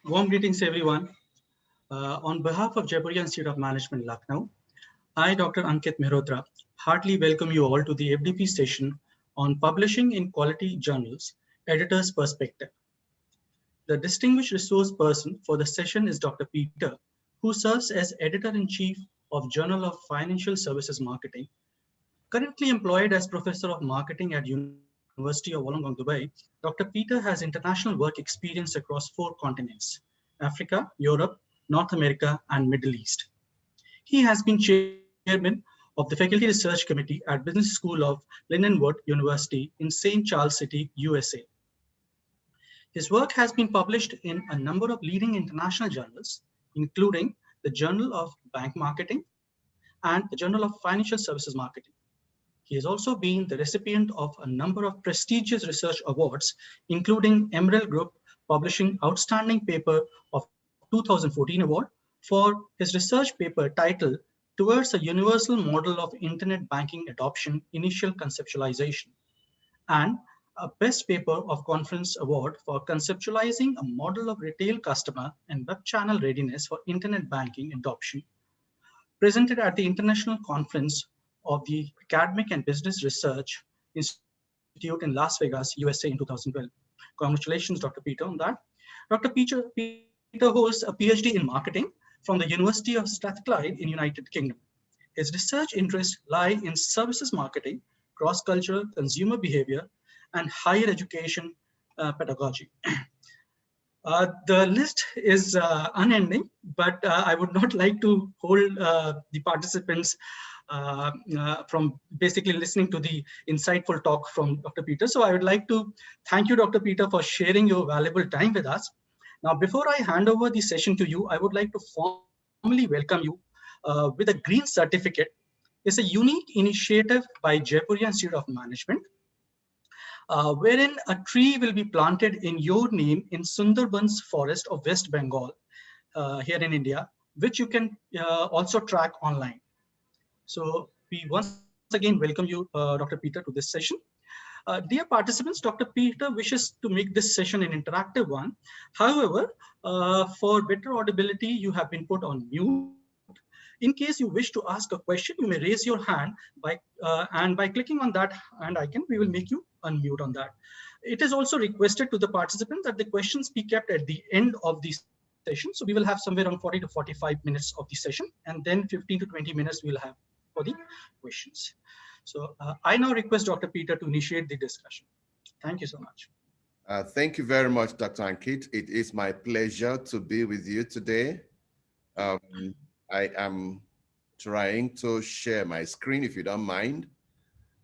Warm greetings, everyone. On behalf of Jaipuria Institute of Management, Lucknow, I, Dr. Ankit Mehrotra, heartily welcome you all to the FDP session on Publishing in Quality Journals, Editor's Perspective. The distinguished resource person for the session is Dr. Peter, who serves as Editor-in-Chief of Journal of Financial Services Marketing. Currently employed as Professor of Marketing at University of Wollongong, Dubai, Dr. Peter has international work experience across 4 continents: Africa, Europe, North America, and Middle East. He has been chairman of the Faculty Research Committee at Business School of Lindenwood University in St. Charles City, USA. His work has been published in a number of leading international journals, including the Journal of Bank Marketing and the Journal of Financial Services Marketing. He has also been the recipient of a number of prestigious research awards, including Emerald Group Publishing Outstanding Paper of 2014 award for his research paper titled Towards a Universal Model of Internet Banking Adoption, Initial Conceptualization, and a Best Paper of Conference Award for conceptualizing a model of retail customer and web channel readiness for Internet banking adoption, presented at the International Conference of the Academic and Business Research Institute in Las Vegas, USA in 2012. Congratulations, Dr. Peter, on that. Dr. Peter holds a PhD in marketing from the University of Strathclyde in United Kingdom. His research interests lie in services marketing, cross-cultural consumer behavior, and higher education pedagogy. The list is unending, but I would not like to hold the participants from basically listening to the insightful talk from Dr. Peter. So I would like to thank you, Dr. Peter, for sharing your valuable time with us. Now, before I hand over the session to you, I would like to formally welcome you with a green certificate. It's a unique initiative by Jaipuria Institute of Management, wherein a tree will be planted in your name in Sundarbans forest of West Bengal here in India, which you can also track online. So we once again welcome you, Dr. Peter, to this session. Dear participants, Dr. Peter wishes to make this session an interactive one. However, for better audibility, you have been put on mute. In case you wish to ask a question, you may raise your hand and by clicking on that hand icon, we will make you unmute on that. It is also requested to the participants that the questions be kept at the end of the session. So we will have somewhere around 40 to 45 minutes of the session, and then 15 to 20 minutes we will have for the questions. So I now request Dr. Peter to initiate the discussion. Thank you so much. Thank you very much, Dr. Ankit. It is my pleasure to be with you today. I am trying to share my screen, if you don't mind.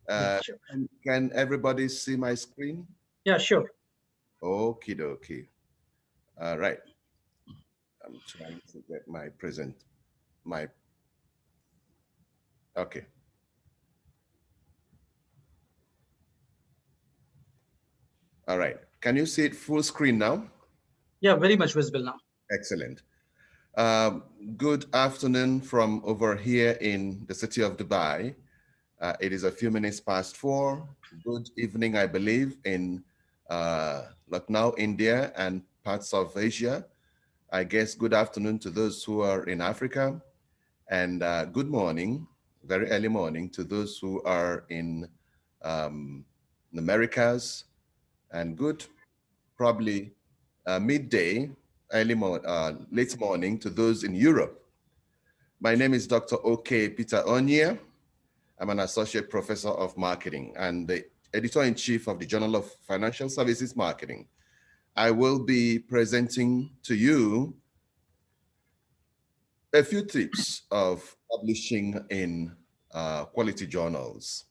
Sure. Can everybody see my screen? Yeah, sure. Okie dokie. All right. I'm trying to get okay. All right. Can you see it full screen now? Yeah, very much visible now. Excellent. Good afternoon from over here in the city of Dubai. It is a few minutes past 4. Good evening, I believe, in Lucknow, India, and parts of Asia. I guess good afternoon to those who are in Africa, and good morning, very early morning, to those who are in the Americas, and good probably midday, late morning to those in Europe. My name is Dr. Okey Peter Onyia. I'm an associate professor of marketing and the editor-in-chief of the Journal of Financial Services Marketing. I will be presenting to you a few tips of publishing in quality journals.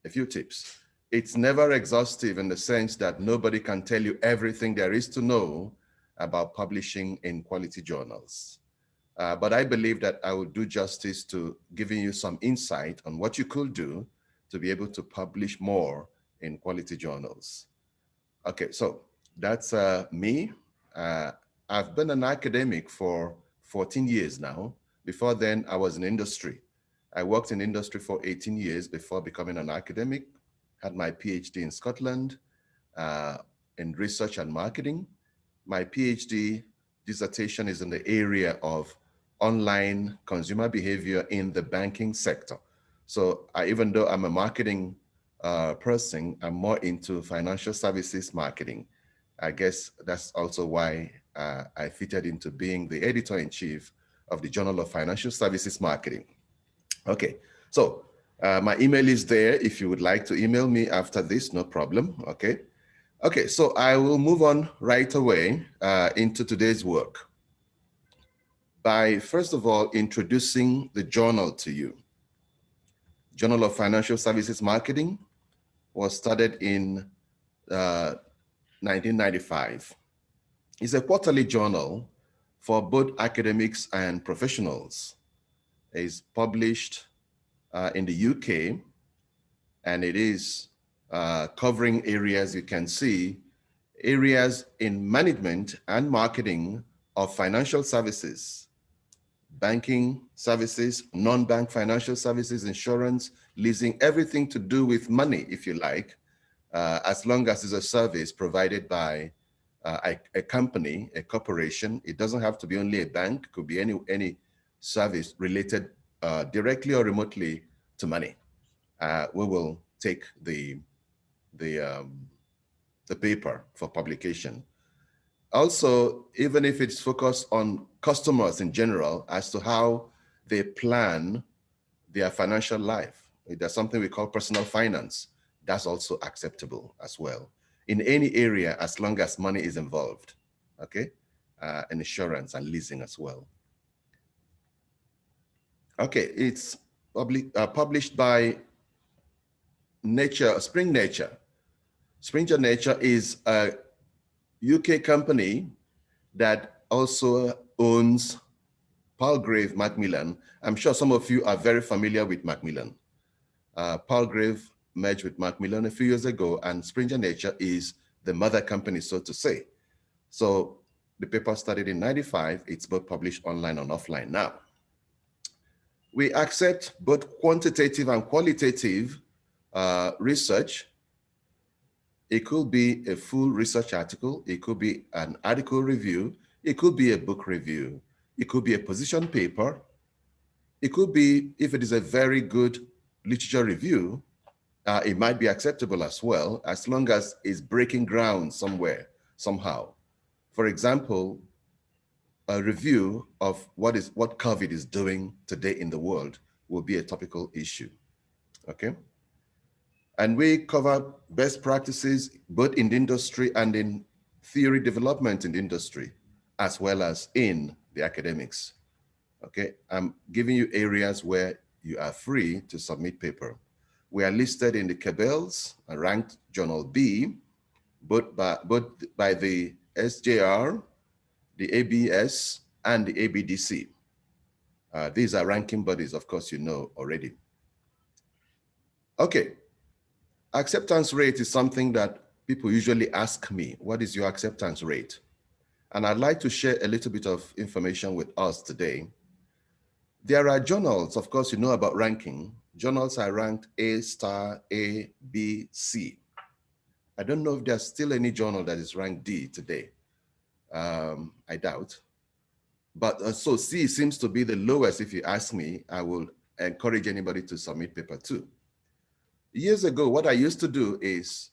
A few tips. It's never exhaustive in the sense that nobody can tell you everything there is to know about publishing in quality journals. But I believe that I will do justice to giving you some insight on what you could do to be able to publish more in quality journals. Okay, so that's me. I've been an academic for 14 years now. Before then, I was in industry. I worked in industry for 18 years before becoming an academic, had my PhD in Scotland in research and marketing. My PhD dissertation is in the area of online consumer behavior in the banking sector. So even though I'm a marketing person, I'm more into financial services marketing. I guess that's also why I fitted into being the editor-in-chief of the Journal of Financial Services Marketing. Okay, so my email is there if you would like to email me after this, no problem, okay? Okay, so I will move on right away into today's work by, first of all, introducing the journal to you. Journal of Financial Services Marketing was started in 1995. It's a quarterly journal for both academics and professionals. It's published in the UK, and it is covering areas you can see, areas in management and marketing of financial services, banking services, non-bank financial services, insurance, leasing, everything to do with money, if you like, as long as it's a service provided by a company, a corporation. It doesn't have to be only a bank, it could be any service related directly or remotely to money. We will take the paper for publication. Also, even if it's focused on customers in general as to how they plan their financial life, there's something we call personal finance, that's also acceptable as well in any area as long as money is involved, okay? And insurance and leasing as well. Okay, it's published by Spring Nature. Spring Nature is a UK company that also owns Palgrave Macmillan. I'm sure some of you are very familiar with Macmillan. Palgrave merged with Macmillan a few years ago, and Springer Nature is the mother company, so to say. So the paper started in '95. It's both published online and offline now. We accept both quantitative and qualitative research. It could be a full research article. It could be an article review. It could be a book review. It could be a position paper. It could be, if it is a very good literature review, it might be acceptable as well, as long as it's breaking ground somewhere, somehow. For example, a review of what COVID is doing today in the world will be a topical issue, okay? And we cover best practices both in the industry and in theory development in the industry, as well as in the academics. Okay, I'm giving you areas where you are free to submit paper. We are listed in the Cabell's ranked Journal B, both by the SJR, the ABS, and the ABDC. These are ranking bodies, of course, you know already. Okay. Acceptance rate is something that people usually ask me, what is your acceptance rate? And I'd like to share a little bit of information with us today. There are journals, of course, you know about ranking. Journals are ranked A star, A, B, C. I don't know if there's still any journal that is ranked D today. I doubt. But so C seems to be the lowest. If you ask me, I will encourage anybody to submit paper 2. Years ago, what I used to do is,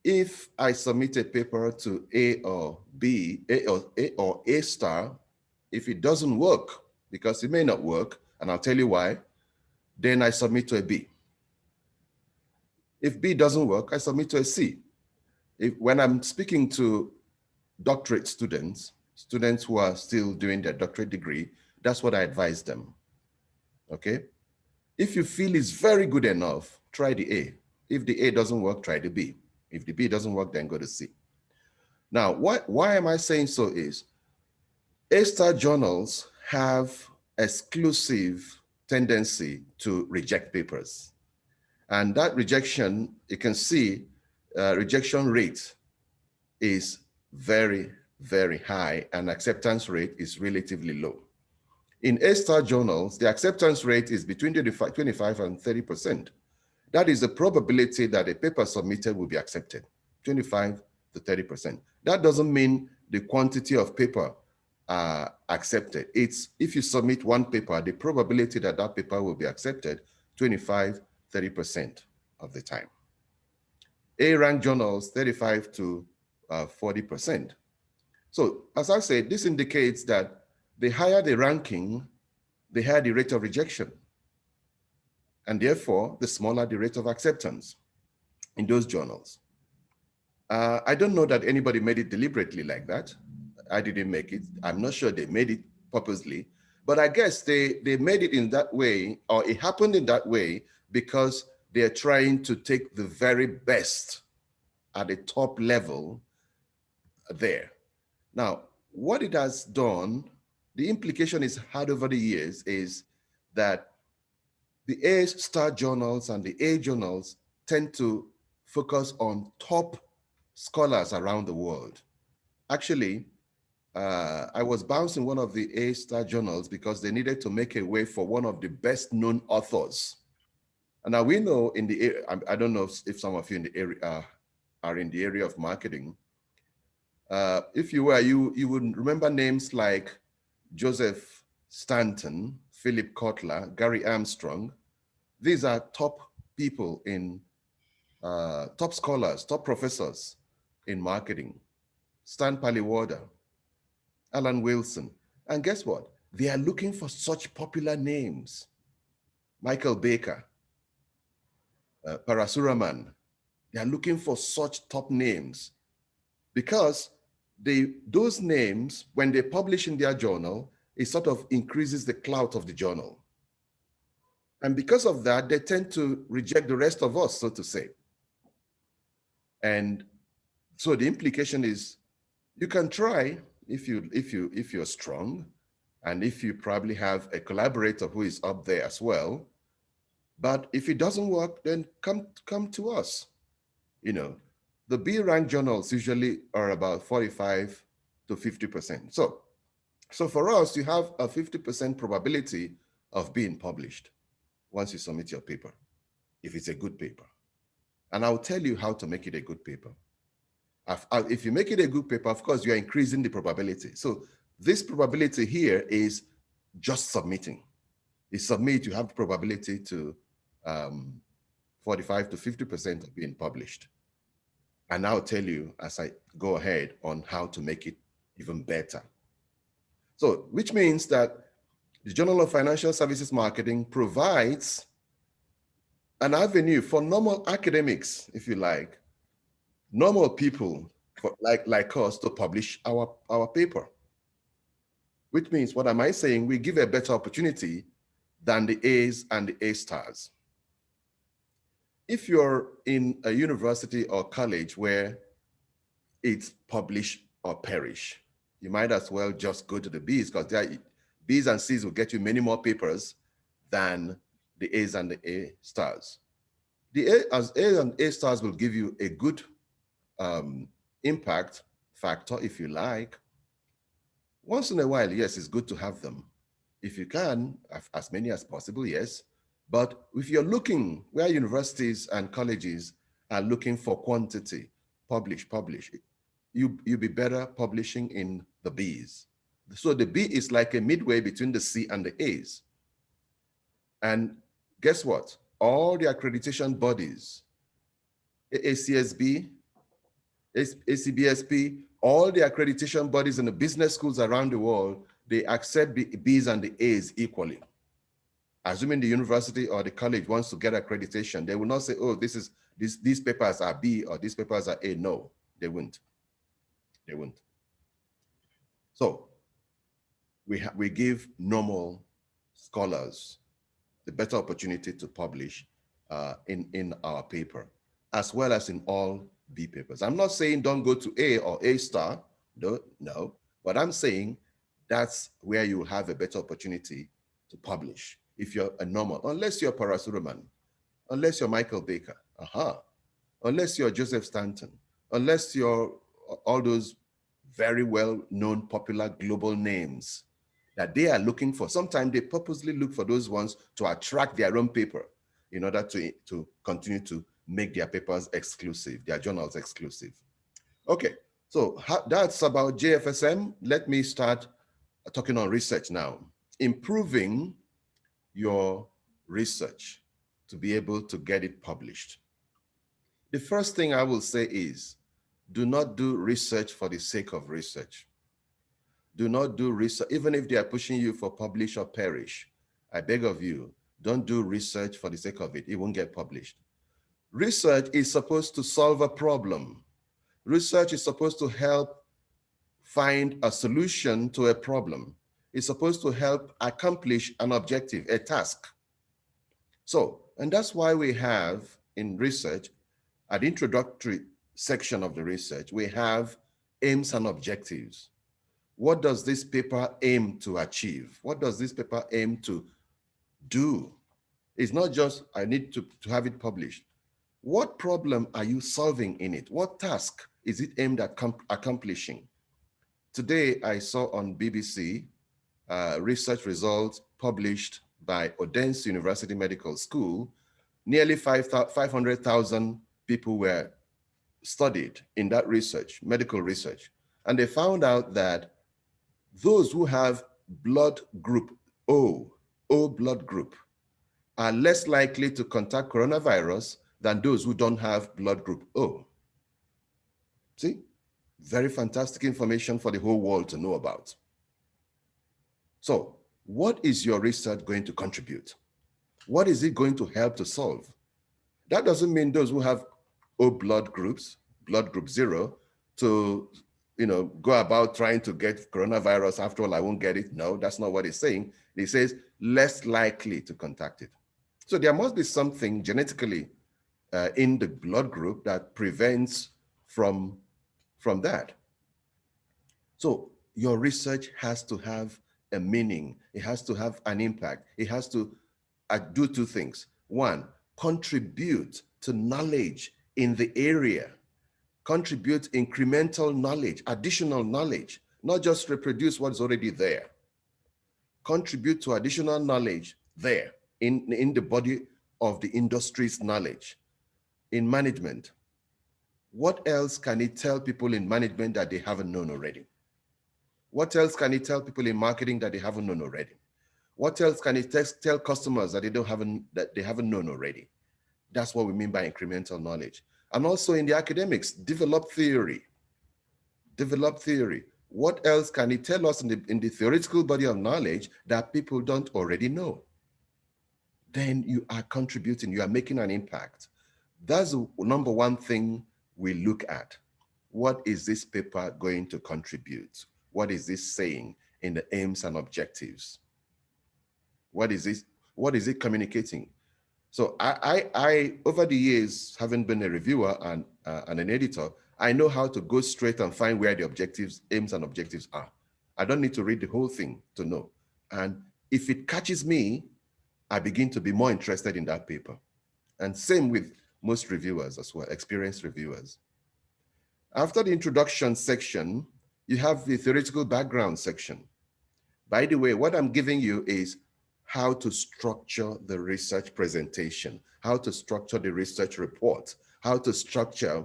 if I submit a paper to A or B, A or A star, if it doesn't work, because it may not work, and I'll tell you why, then I submit to a B. If B doesn't work, I submit to a C. When I'm speaking to doctorate students who are still doing their doctorate degree, that's what I advise them, okay? If you feel it's very good enough, try the A. If the A doesn't work, try the B. If the B doesn't work, then go to C. Now, why am I saying so is, A-star journals have exclusive tendency to reject papers. And that rejection, you can see, rejection rate is very, very high, and acceptance rate is relatively low. In A-star journals, the acceptance rate is between 25 and 30%. That is the probability that a paper submitted will be accepted, 25 to 30%. That doesn't mean the quantity of paper accepted. It's if you submit one paper, the probability that that paper will be accepted, 25, 30% of the time. A-rank journals, 35 to 40%. So as I said, this indicates that the higher the ranking, the higher the rate of rejection. And therefore, the smaller the rate of acceptance in those journals. I don't know that anybody made it deliberately like that. I didn't make it. I'm not sure they made it purposely, but I guess they made it in that way, or it happened in that way because they're trying to take the very best at the top level there. Now, what it has done, the implication it's had over the years is that the A-star journals and the A journals tend to focus on top scholars around the world. Actually, I was bouncing one of the A-star journals because they needed to make a way for one of the best known authors. And now we know in the area, I don't know if some of you in the area are in the area of marketing. If you were, you would remember names like Joseph Stanton, Philip Kotler, Gary Armstrong. These are top people in, top scholars, top professors in marketing. Stan Paliwada, Alan Wilson. And guess what? They are looking for such popular names. Michael Baker, Parasuraman. They are looking for such top names because those names, when they publish in their journal, it sort of increases the clout of the journal. And because of that, they tend to reject the rest of us, so to say. And so the implication is you can try if you're strong, and if you probably have a collaborator who is up there as well. But if it doesn't work, then come to us. You know, the B-rank journals usually are about 45 to 50%. So for us, you have a 50% probability of being published once you submit your paper, if it's a good paper. And I'll tell you how to make it a good paper. If you make it a good paper, of course, you're increasing the probability. So this probability here is just submitting. You submit, you have the probability to 45 to 50% of being published. And I'll tell you as I go ahead on how to make it even better. So, which means that the Journal of Financial Services Marketing provides an avenue for normal academics, if you like, normal people like us to publish our paper. Which means, what am I saying? We give a better opportunity than the A's and the A-stars. If you're in a university or college where it's publish or perish, you might as well just go to the B's, because B's and C's will get you many more papers than the A's and the A-stars. The A's and A-stars will give you a good impact factor, if you like. Once in a while, yes, it's good to have them. If you can, as many as possible, yes. But if you're looking where universities and colleges are looking for quantity, publish, you'll be better publishing in the B's. So the B is like a midway between the C and the A's. And guess what? All the accreditation bodies, AACSB, ACBSP, all the accreditation bodies in the business schools around the world, they accept the B's and the A's equally. Assuming the university or the college wants to get accreditation, they will not say, oh, these papers are B or these papers are A. No, they won't. They won't. So we give normal scholars the better opportunity to publish in our paper, as well as in all B papers. I'm not saying don't go to A or A-star, no, but I'm saying that's where you have a better opportunity to publish if you're a normal, unless you're Parasuraman, unless you're Michael Baker, unless you're Joseph Stanton, unless you're all those very well-known, popular global names that they are looking for. Sometimes they purposely look for those ones to attract their own paper in order to continue to make their papers exclusive, their journals exclusive. Okay, so that's about JFSM. Let me start talking on research now. Improving your research to be able to get it published. The first thing I will say is, do not do research for the sake of research. Do not do research, even if they are pushing you for publish or perish. I beg of you, don't do research for the sake of it. It won't get published. Research is supposed to solve a problem. Research is supposed to help find a solution to a problem. It's supposed to help accomplish an objective, a task. So, and that's why we have in research, at the introductory section of the research, we have aims and objectives. What does this paper aim to achieve? What does this paper aim to do? It's not just, I need to have it published. What problem are you solving in it? What task is it aimed at accomplishing? Today, I saw on BBC research results published by Odense University Medical School. Nearly 500,000 people were studied in that research, medical research. And they found out that those who have blood group O blood group, are less likely to contract coronavirus than those who don't have blood group O. See, very fantastic information for the whole world to know about. So, what is your research going to contribute? What is it going to help to solve? That doesn't mean those who have O blood groups, blood group 0, to go about trying to get coronavirus. After all, I won't get it. No, that's not what it's saying. It says less likely to contact it. So there must be something genetically in the blood group that prevents from that. So your research has to have a meaning. It has to have an impact. It has to do two things. One, contribute to knowledge in the area. Contribute incremental knowledge, additional knowledge, not just reproduce what's already there. Contribute to additional knowledge there in the body of the industry's knowledge. In management, what else can it tell people in management that they haven't known already? What else can it tell people in marketing that they haven't known already? What else can it tell customers that they haven't known already? That's what we mean by incremental knowledge. And also in the academics, develop theory. Develop theory. What else can it tell us in the theoretical body of knowledge that people don't already know? Then you are contributing, you are making an impact. That's the number one thing we look at. What is this paper going to contribute? What is this saying in the aims and objectives? What is it communicating? So I over the years, having been a reviewer and an editor, I know how to go straight and find where the aims and objectives are. I don't need to read the whole thing to know. And if it catches me, I begin to be more interested in that paper. And same with most reviewers as well, experienced reviewers. After the introduction section, you have the theoretical background section. By the way, what I'm giving you is how to structure the research presentation, how to structure the research report, how to structure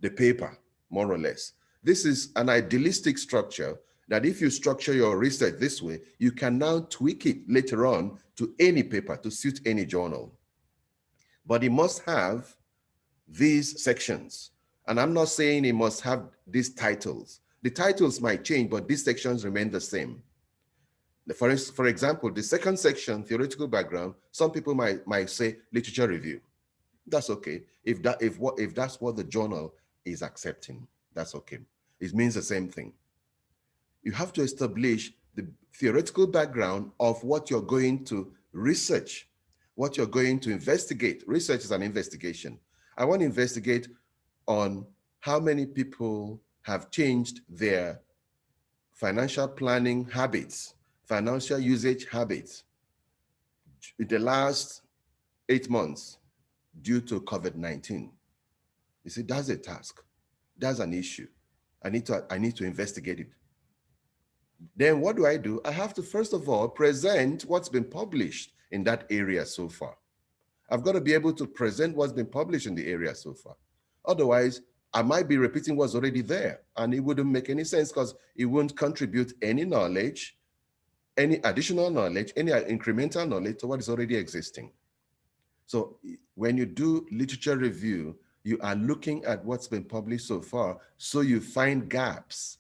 the paper, more or less. This is an idealistic structure that if you structure your research this way, you can now tweak it later on to any paper to suit any journal. But it must have these sections. And I'm not saying it must have these titles. The titles might change, but these sections remain the same. For example, the second section, theoretical background, some people might say literature review. That's okay. If that's what the journal is accepting, that's okay. It means the same thing. You have to establish the theoretical background of what you're going to research, what you're going to investigate. Research is an investigation. I want to investigate on how many people have changed their financial planning habits, financial usage habits in the last 8 months due to COVID-19. You see, that's a task. That's an issue. I need to investigate it. Then what do? I have to, first of all, present what's been published in that area so far. I've got to be able to present what's been published in the area so far. Otherwise, I might be repeating what's already there, and it wouldn't make any sense because it won't contribute any knowledge, any additional knowledge, any incremental knowledge to what is already existing. So when you do literature review, you are looking at what's been published so far, so you find gaps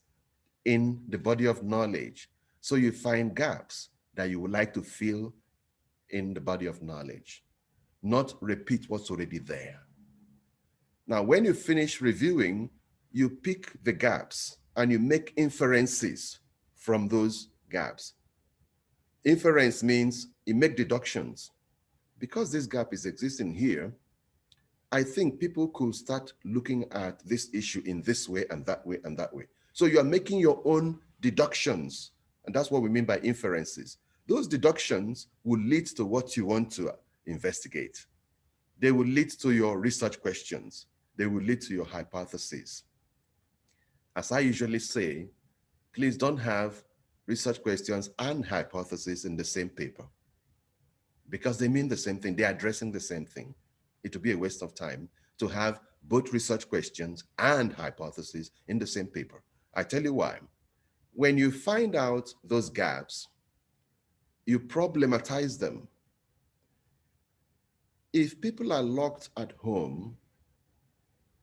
in the body of knowledge. So you find gaps that you would like to fill in the body of knowledge, not repeat what's already there. Now, when you finish reviewing, you pick the gaps and you make inferences from those gaps. Inference means you make deductions. Because this gap is existing here, I think people could start looking at this issue in this way and that way and that way. So you are making your own deductions, and that's what we mean by inferences. Those deductions will lead to what you want to investigate. They will lead to your research questions. They will lead to your hypotheses. As I usually say, please don't have research questions and hypotheses in the same paper, because they mean the same thing. They're addressing the same thing. It would be a waste of time to have both research questions and hypotheses in the same paper. I tell you why. When you find out those gaps, you problematize them. If people are locked at home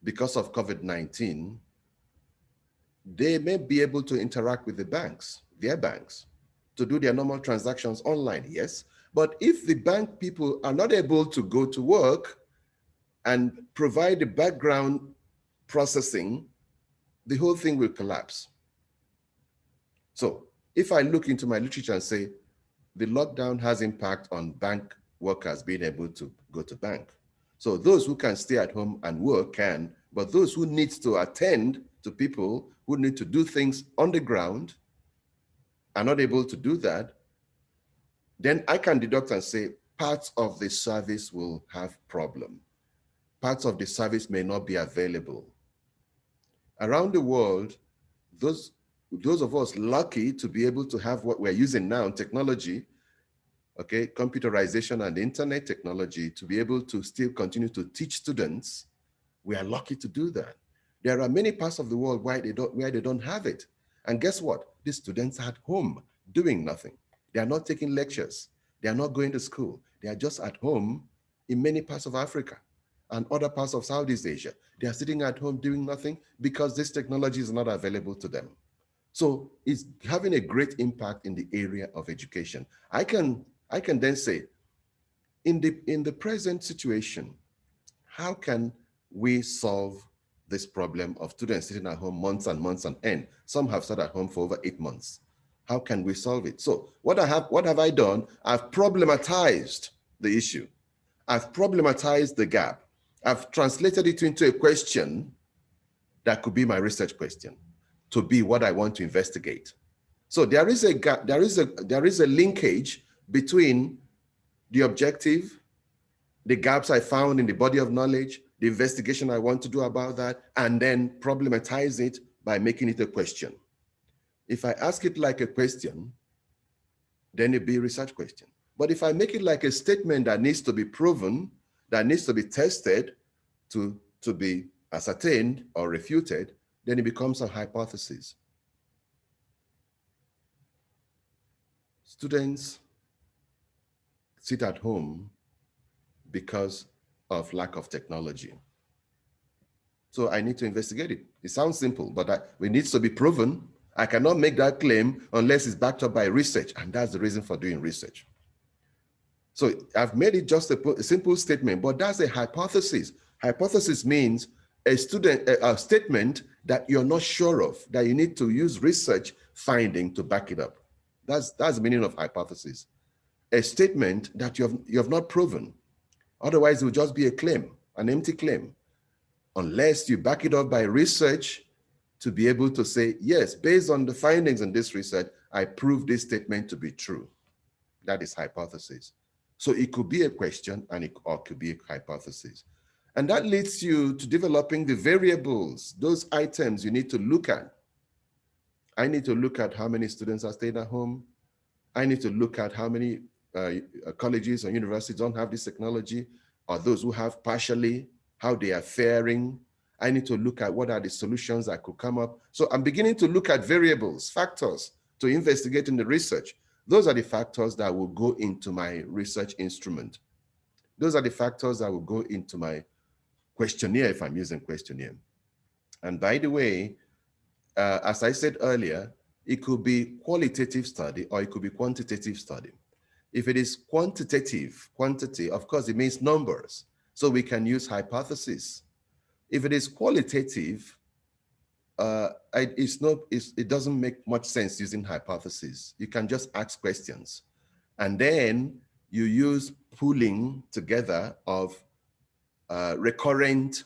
because of COVID-19, they may be able to interact with the banks, their banks, to do their normal transactions online, yes. But if the bank people are not able to go to work and provide the background processing, the whole thing will collapse. So if I look into my literature and say, the lockdown has impact on bank workers being able to go to bank. So those who can stay at home and work can, but those who need to attend to people who need to do things on the ground are not able to do that, then I can deduct and say parts of the service will have problem. Parts of the service may not be available. Around the world, those of us lucky to be able to have what we're using now, technology, okay, computerization and internet technology, to be able to still continue to teach students, we are lucky to do that. There are many parts of the world where they don't have it. And guess what? The students are at home doing nothing. They are not taking lectures. They are not going to school. They are just at home in many parts of Africa and other parts of Southeast Asia. They are sitting at home doing nothing because this technology is not available to them. So it's having a great impact in the area of education. I can then say, in the present situation, how can we solve this problem of students sitting at home months and months on end? Some have sat at home for over 8 months. How can we solve it? So what have I done? I've problematized the issue. I've problematized the gap. I've translated it into a question that could be my research question, to be what I want to investigate. So there is a gap, there is a linkage between the objective, the gaps I found in the body of knowledge, the investigation I want to do about that, and then problematize it by making it a question. If I ask it like a question, then it'd be a research question. But if I make it like a statement that needs to be proven, that needs to be tested to be ascertained or refuted, then it becomes a hypothesis. Students sit at home because of lack of technology. So I need to investigate it. It sounds simple, but it needs to be proven. I cannot make that claim unless it's backed up by research, and that's the reason for doing research. So I've made it just a simple statement, but that's a hypothesis. Hypothesis means a statement that you're not sure of, that you need to use research finding to back it up. That's the meaning of hypothesis. A statement that you have not proven. Otherwise, it will just be a claim, an empty claim, unless you back it up by research to be able to say, yes, based on the findings in this research, I prove this statement to be true. That is hypothesis. So it could be a question and it could be a hypothesis. And that leads you to developing the variables, those items you need to look at I need to look at how many students are staying at home. I need to look at how many colleges or universities don't have this technology, or those who have partially, how they are faring. I need to look at what are the solutions that could come up. So I'm beginning to look at variables, factors to investigate in the research. Those are the factors that will go into my research instrument. Those are the factors that will go into my questionnaire if I'm using questionnaire. And by the way, as I said earlier, it could be qualitative study or it could be quantitative study. If it is quantitative, quantity, of course, it means numbers. So we can use hypothesis. If it is qualitative, it doesn't make much sense using hypothesis. You can just ask questions. And then you use pooling together of recurrent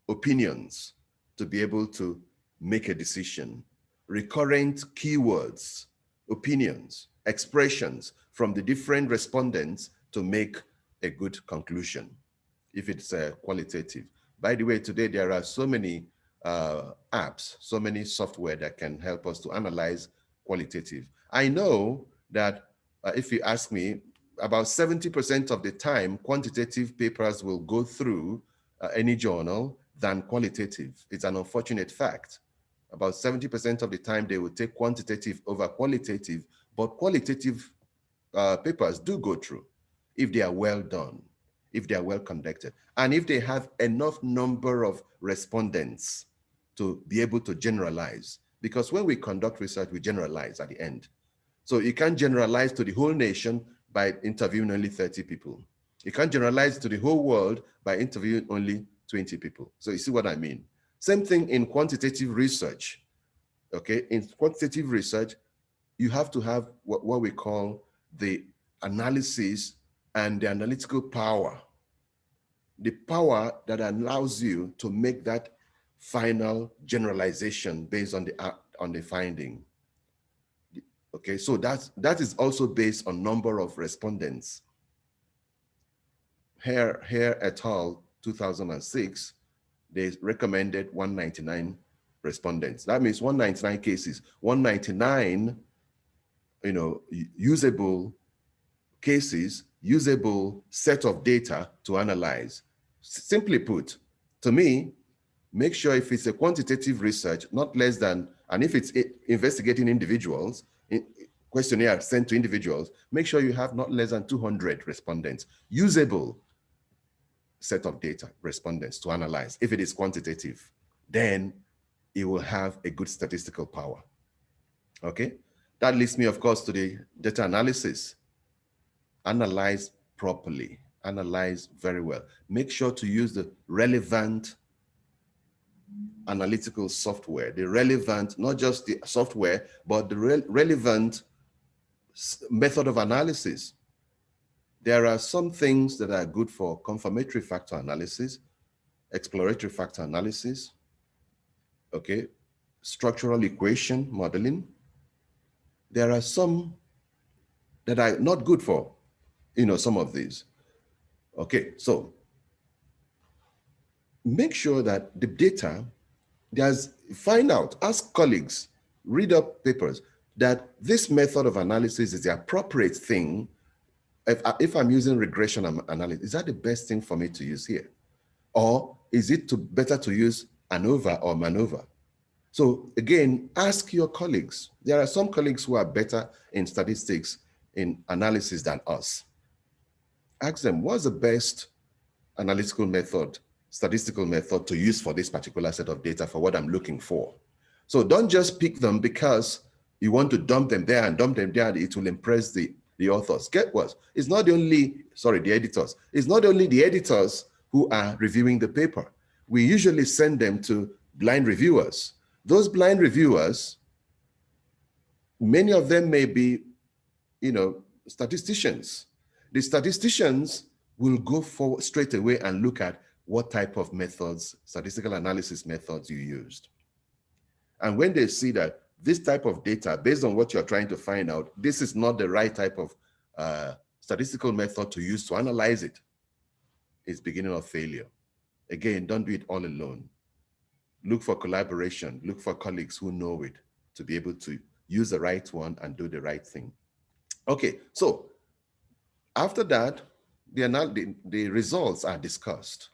opinions to be able to make a decision. Recurrent keywords, opinions, expressions from the different respondents to make a good conclusion, if it's qualitative. By the way, today there are so many apps, so many software that can help us to analyze qualitative. I know that if you ask me, about 70% of the time, quantitative papers will go through any journal than qualitative. It's an unfortunate fact. About 70% of the time, they will take quantitative over qualitative, but qualitative papers do go through if they are well done, if they are well conducted, and if they have enough number of respondents to be able to generalize. Because when we conduct research, we generalize at the end. So you can't generalize to the whole nation by interviewing only 30 people. You can't generalize to the whole world by interviewing only 20 people. So you see what I mean? Same thing in quantitative research. Okay, in quantitative research, you have to have what we call the analysis and the analytical power. The power that allows you to make that final generalization based on the finding. Okay, so that is also based on number of respondents. Here et al. 2006, they recommended 199 respondents. That means 199 cases, 199, usable cases, usable set of data to analyze. Simply put, to me, make sure if it's a quantitative research, not less than, and if it's investigating individuals, questionnaire sent to individuals, make sure you have not less than 200 respondents, usable set of data, respondents to analyze. If it is quantitative, then it will have a good statistical power. Okay, that leads me, of course, to the data analysis. Analyze properly, analyze very well. Make sure to use the relevant analytical software, the relevant, not just the software, but the relevant method of analysis. There are some things that are good for confirmatory factor analysis, exploratory factor analysis, okay, structural equation modeling. There are some that are not good for, some of these. Okay, so make sure that the data, find out, ask colleagues, read up papers, that this method of analysis is the appropriate thing. If I'm using regression analysis, is that the best thing for me to use here? Or is it better to use ANOVA or MANOVA? So again, ask your colleagues. There are some colleagues who are better in statistics, in analysis than us. Ask them, what's the best analytical method, statistical method to use for this particular set of data for what I'm looking for? So don't just pick them because you want to dump them there and dump them there. It will impress the authors. Get what? It's not only, the editors. It's not only the editors who are reviewing the paper. We usually send them to blind reviewers. Those blind reviewers, many of them may be, statisticians. The statisticians will go forward straight away and look at what type of methods, statistical analysis methods you used. And when they see that this type of data, based on what you're trying to find out, this is not the right type of statistical method to use to analyze it, it's beginning of failure. Again, don't do it all alone. Look for collaboration, look for colleagues who know it to be able to use the right one and do the right thing. Okay, so after that, the results are discussed.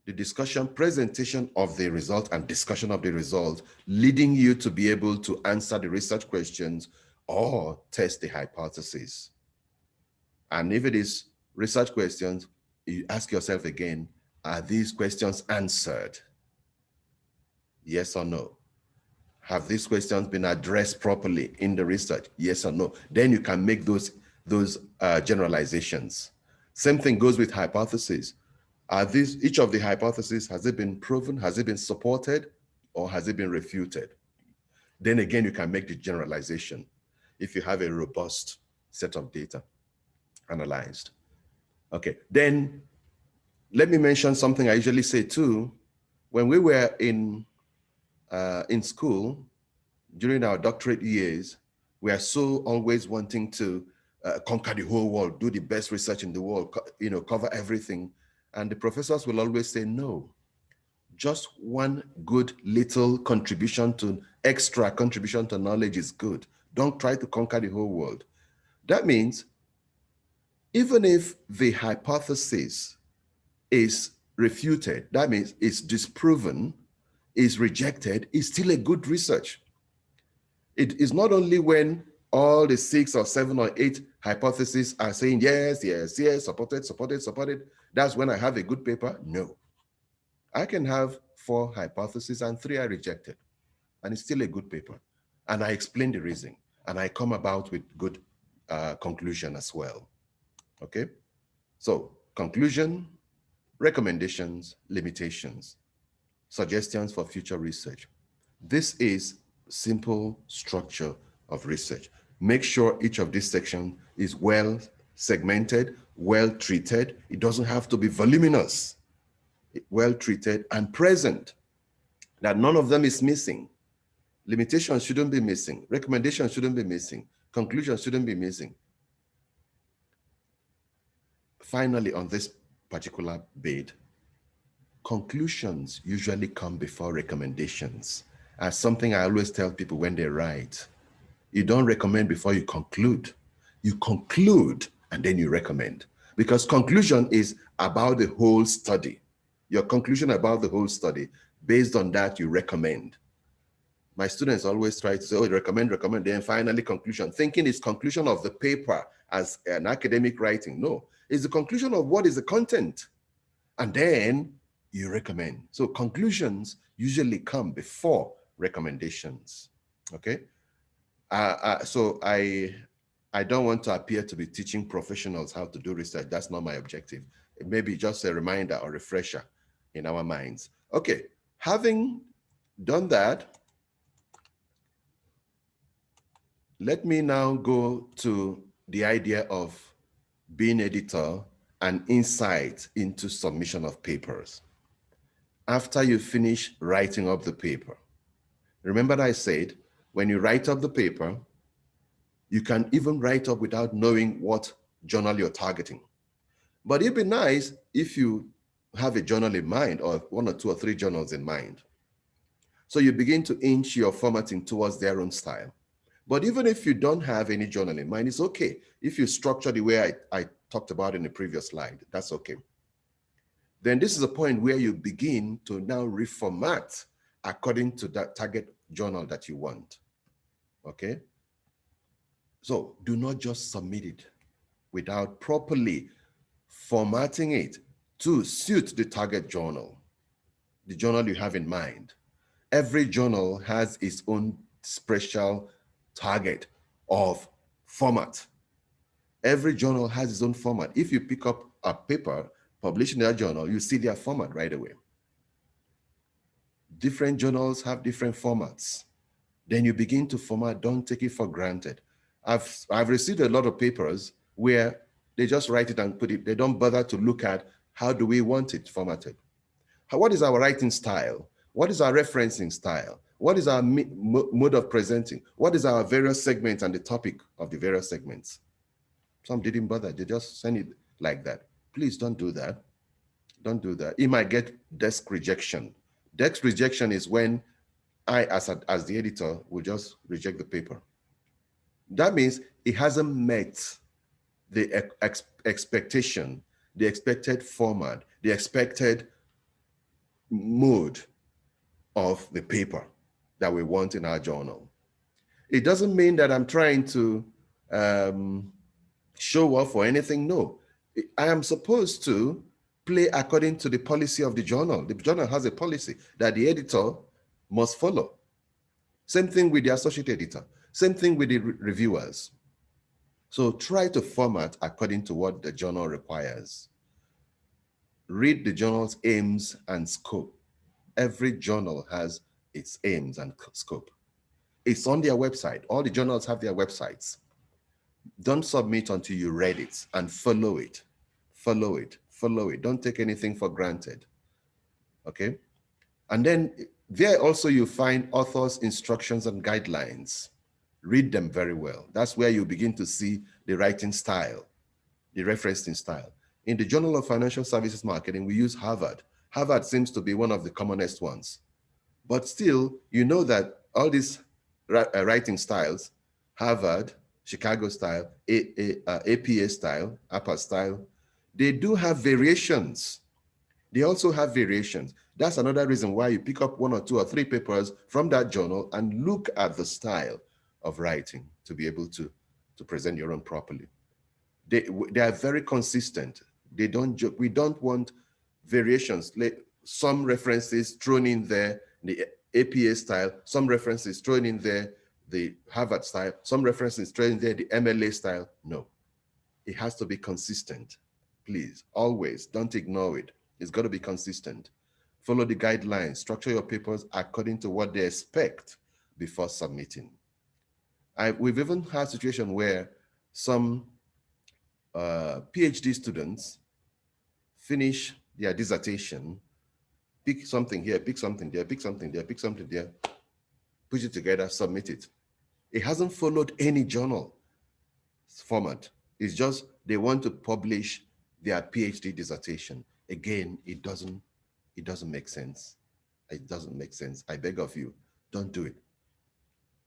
The discussion, presentation of the result and discussion of the result, leading you to be able to answer the research questions or test the hypothesis. And if it is research questions, you ask yourself again, are these questions answered? Yes or no? Have these questions been addressed properly in the research? Yes or no? Then you can make those generalizations. Same thing goes with hypotheses. Are these, each of the hypotheses, has it been proven? Has it been supported? Or has it been refuted? Then again, you can make the generalization if you have a robust set of data analyzed. Okay, then let me mention something I usually say too. When we were in school, during our doctorate years, we are so always wanting to conquer the whole world, do the best research in the world, cover everything. And the professors will always say, no, just one good little extra contribution to knowledge is good. Don't try to conquer the whole world. That means even if the hypothesis is refuted, that means it's disproven, is rejected, is still a good research. It is not only when all the 6 or 7 or 8 hypotheses are saying yes, yes, yes, supported, supported, supported, that's when I have a good paper. No. I can have 4 hypotheses and 3 are rejected, and it's still a good paper. And I explain the reason, and I come about with good conclusion as well. Okay? So, conclusion, recommendations, limitations, suggestions for future research. This is simple structure of research. Make sure each of these sections is well segmented, well treated. It doesn't have to be voluminous. Well treated and present, that none of them is missing. Limitations shouldn't be missing. Recommendations shouldn't be missing. Conclusions shouldn't be missing. Finally, on this particular bit, conclusions usually come before recommendations. As something I always tell people when they write, you don't recommend before you conclude. You conclude and then you recommend, because conclusion is about the whole study. Your conclusion about the whole study, based on that, you recommend. My students always try to say, oh, recommend, then finally conclusion, thinking it's conclusion of the paper as an academic writing. No, it's the conclusion of what is the content. And then you recommend. So conclusions usually come before recommendations, okay? So I don't want to appear to be teaching professionals how to do research. That's not my objective. It may be just a reminder or refresher in our minds. Okay, having done that, let me now go to the idea of being editor and insight into submission of papers. After you finish writing up the paper, remember that I said, when you write up the paper, you can even write up without knowing what journal you're targeting. But it'd be nice if you have a journal in mind, or 1 or 2 or 3 journals in mind. So you begin to inch your formatting towards their own style. But even if you don't have any journal in mind, it's okay. If you structure the way I talked about in the previous slide, that's okay. Then this is a point where you begin to now reformat according to that target journal that you want, okay? So do not just submit it without properly formatting it to suit the target journal, the journal you have in mind. Every journal has its own special target of format. Every journal has its own format. If you pick up a paper published in that journal, you see their format right away. Different journals have different formats. Then you begin to format, don't take it for granted. I've received a lot of papers where they just write it and put it, they don't bother to look at how do we want it formatted. What is our writing style? What is our referencing style? What is our mode of presenting? What is our various segments and the topic of the various segments? Some didn't bother, they just send it like that. Please don't do that. Don't do that. You might get desk rejection. Desk rejection is when I, as the editor, will just reject the paper. That means it hasn't met the expectation, the expected format, the expected mood of the paper that we want in our journal. It doesn't mean that I'm trying to show off or anything. No, I am supposed to play according to the policy of the journal. The journal has a policy that the editor must follow. Same thing with the associate editor. Same thing with the reviewers. So try to format according to what the journal requires. Read the journal's aims and scope. Every journal has its aims and scope. It's on their website. All the journals have their websites. Don't submit until you read it and follow it. Follow it. Follow it. Don't take anything for granted. Okay? And then there also you find authors' instructions and guidelines. Read them very well. That's where you begin to see the writing style, the referencing style. In the Journal of Financial Services Marketing, we use Harvard. Harvard seems to be one of the commonest ones. But still, you know that all these writing styles, Harvard, Chicago style, APA style, APA style, they do have variations. They also have variations. That's another reason why you pick up 1 or 2 or 3 papers from that journal and look at the style of writing to be able to present your own properly. They are very consistent. They don't joke. We don't want variations. Some references thrown in there, the APA style, some references thrown in there, the Harvard style, some references thrown in there, the MLA style. No, it has to be consistent. Please, always, don't ignore it. It's got to be consistent. Follow the guidelines, structure your papers according to what they expect before submitting. We've even had a situation where some PhD students finish their dissertation, pick something here, pick something there, pick something there, pick something there, put it together, submit it. It hasn't followed any journal format. It's just they want to publish their PhD dissertation. Again, it doesn't make sense. It doesn't make sense. I beg of you, don't do it.